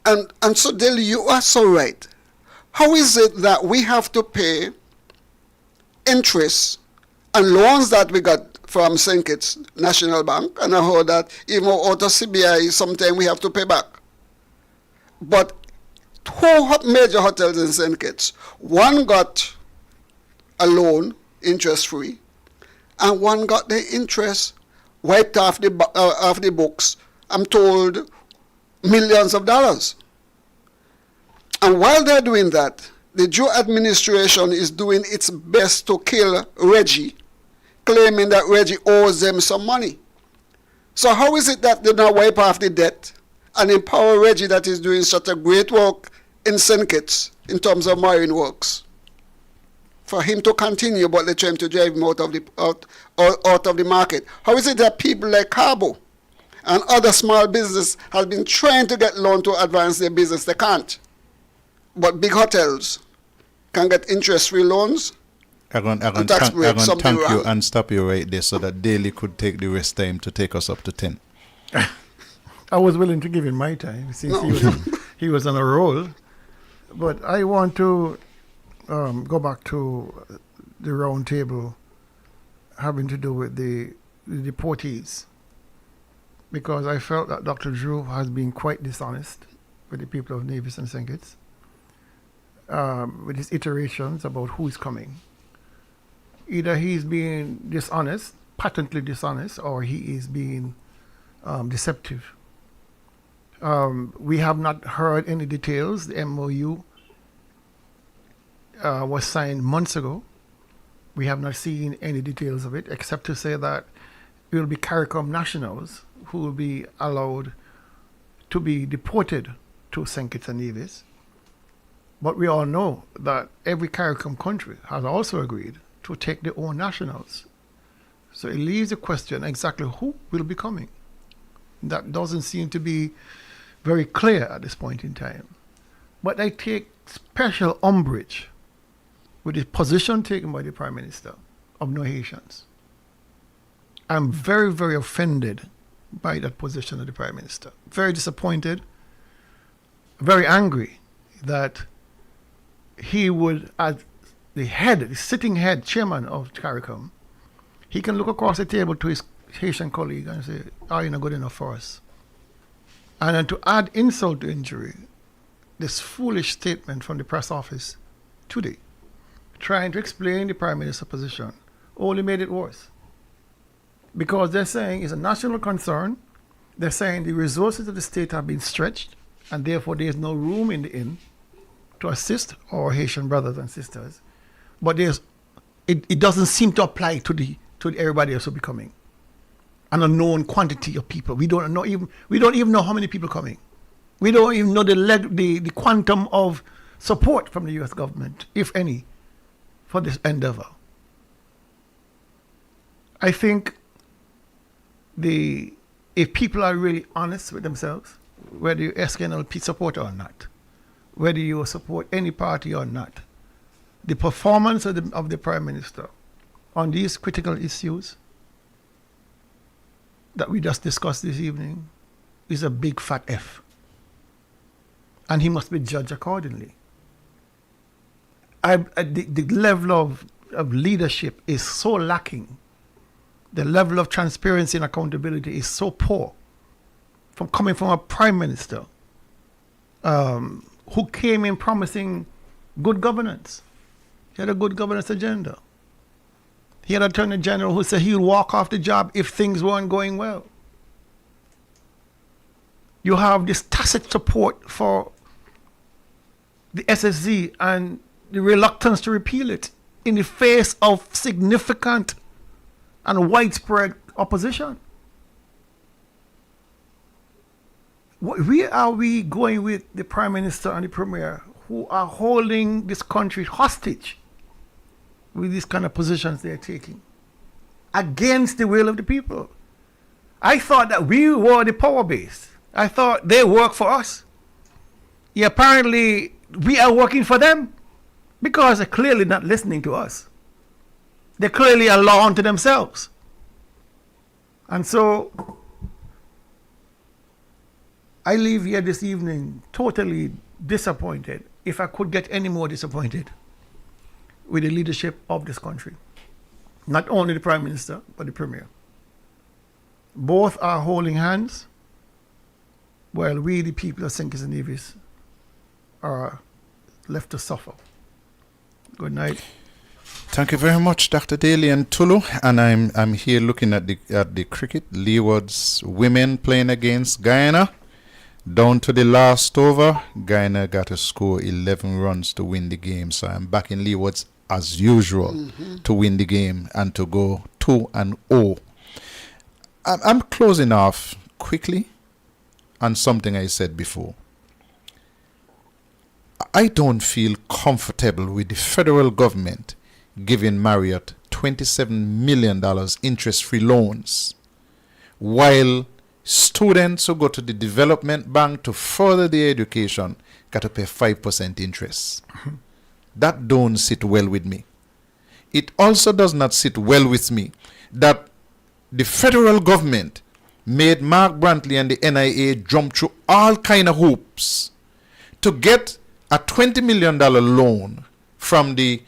Speaker 3: And so, Dale, you are so right. How is it that we have to pay interest and loans that we got from St. Kitts National Bank, and I heard that even out of CBI, sometimes we have to pay back. But two major hotels in St. Kitts, one got a loan, interest-free, and one got the interest wiped off the books, I'm told, millions of dollars. And while they're doing that, the Jew administration is doing its best to kill Reggie, claiming that Reggie owes them some money. So how is it that they now wipe off the debt and empower Reggie, that is doing such a great work in St. Kitts in terms of marine works, for him to continue, but they're trying to drive him out of the market? How is it that people like Cabo and other small business have been trying to get loan to advance their business? They can't. But big hotels can get interest-free loans.
Speaker 2: I'm going to thank you and stop you right there so that Daly could take the rest time to take us up to 10.
Speaker 4: I was willing to give him my time since he was on a roll. But I want to go back to the round table having to do with the deportees, because I felt that Dr. Drew has been quite dishonest with the people of Nevis and St. Kitts, with his iterations about who is coming. Either he's being dishonest, patently dishonest, or he is being deceptive. We have not heard any details. The MOU was signed months ago. We have not seen any details of it, except to say that it will be CARICOM nationals who will be allowed to be deported to St. Kitts and Nevis. But we all know that every CARICOM country has also agreed to take their own nationals. So it leaves the question exactly who will be coming. That doesn't seem to be very clear at this point in time. But I take special umbrage with the position taken by the Prime Minister of no Haitians. I'm very, very offended by that position of the Prime Minister. Very disappointed, very angry that he would, as the sitting head chairman of CARICOM, he can look across the table to his Haitian colleague and say, "Are you not good enough for us?" And then to add insult to injury, this foolish statement from the press office today, trying to explain the Prime Minister's position, only made it worse. Because they're saying it's a national concern. They're saying the resources of the state have been stretched, and therefore there is no room in the inn to assist our Haitian brothers and sisters. But it doesn't seem to apply to everybody else who will be coming. An unknown quantity of people. We don't even know how many people are coming. We don't even know the quantum of support from the U.S. government, if any, for this endeavor. I think if people are really honest with themselves, whether you're SNLP supporter or not, whether you support any party or not, the performance of the Prime Minister on these critical issues that we just discussed this evening is a big fat F. And he must be judged accordingly. The level of leadership is so lacking. The level of transparency and accountability is so poor coming from a Prime Minister who came in promising good governance. He had a good governance agenda. He had an Attorney General who said he would walk off the job if things weren't going well. You have this tacit support for the SSZ and the reluctance to repeal it in the face of significant and widespread opposition. Where are we going with the Prime Minister and the Premier who are holding this country hostage with these kind of positions they're taking against the will of the people? I thought that we were the power base. I thought they work for us. Yeah, apparently we are working for them because they're clearly not listening to us. They clearly are law unto themselves. And so I leave here this evening totally disappointed, if I could get any more disappointed, with the leadership of this country. Not only the Prime Minister, but the Premier. Both are holding hands, while we, the people of St. Kitts and Nevis, are left to suffer. Good night.
Speaker 2: Thank you very much, Dr. Daly and Tulu. And I'm here looking at the cricket. Leeward's women playing against Guyana. Down to the last over, Guyana got to score 11 runs to win the game. So I'm backing Leeward's as usual to win the game and to go 2-0. I'm closing off quickly on something I said before. I don't feel comfortable with the federal government giving Marriott $27 million interest-free loans, while students who go to the development bank to further their education got to pay 5% interest. That don't sit well with me. It also does not sit well with me that the federal government made Mark Brantley and the NIA jump through all kind of hoops to get a $20 million loan from the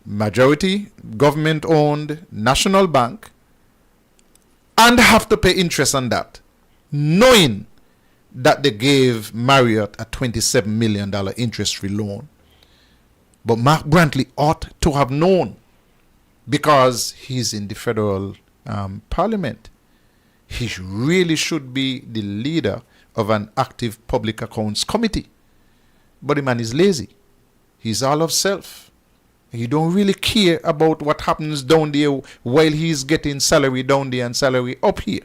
Speaker 2: majority government-owned National Bank and have to pay interest on that, knowing that they gave Marriott a $27 million interest-free loan. But Mark Brantley ought to have known, because he's in the federal parliament. He really should be the leader of an active public accounts committee. But the man is lazy. He's all of self. He don't really care about what happens down there while he's getting salary down there and salary up here.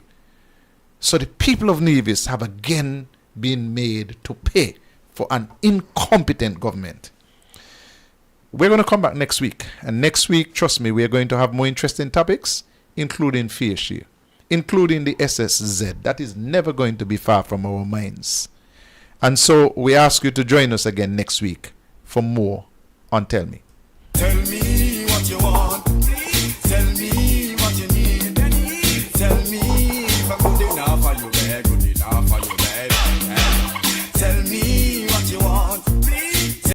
Speaker 2: So the people of Nevis have again been made to pay for an incompetent government. We're going to come back next week. And next week, trust me, we're going to have more interesting topics, including fair share, including the SSZ. That is never going to be far from our minds. And so we ask you to join us again next week for more on Tell Me.
Speaker 18: Tell me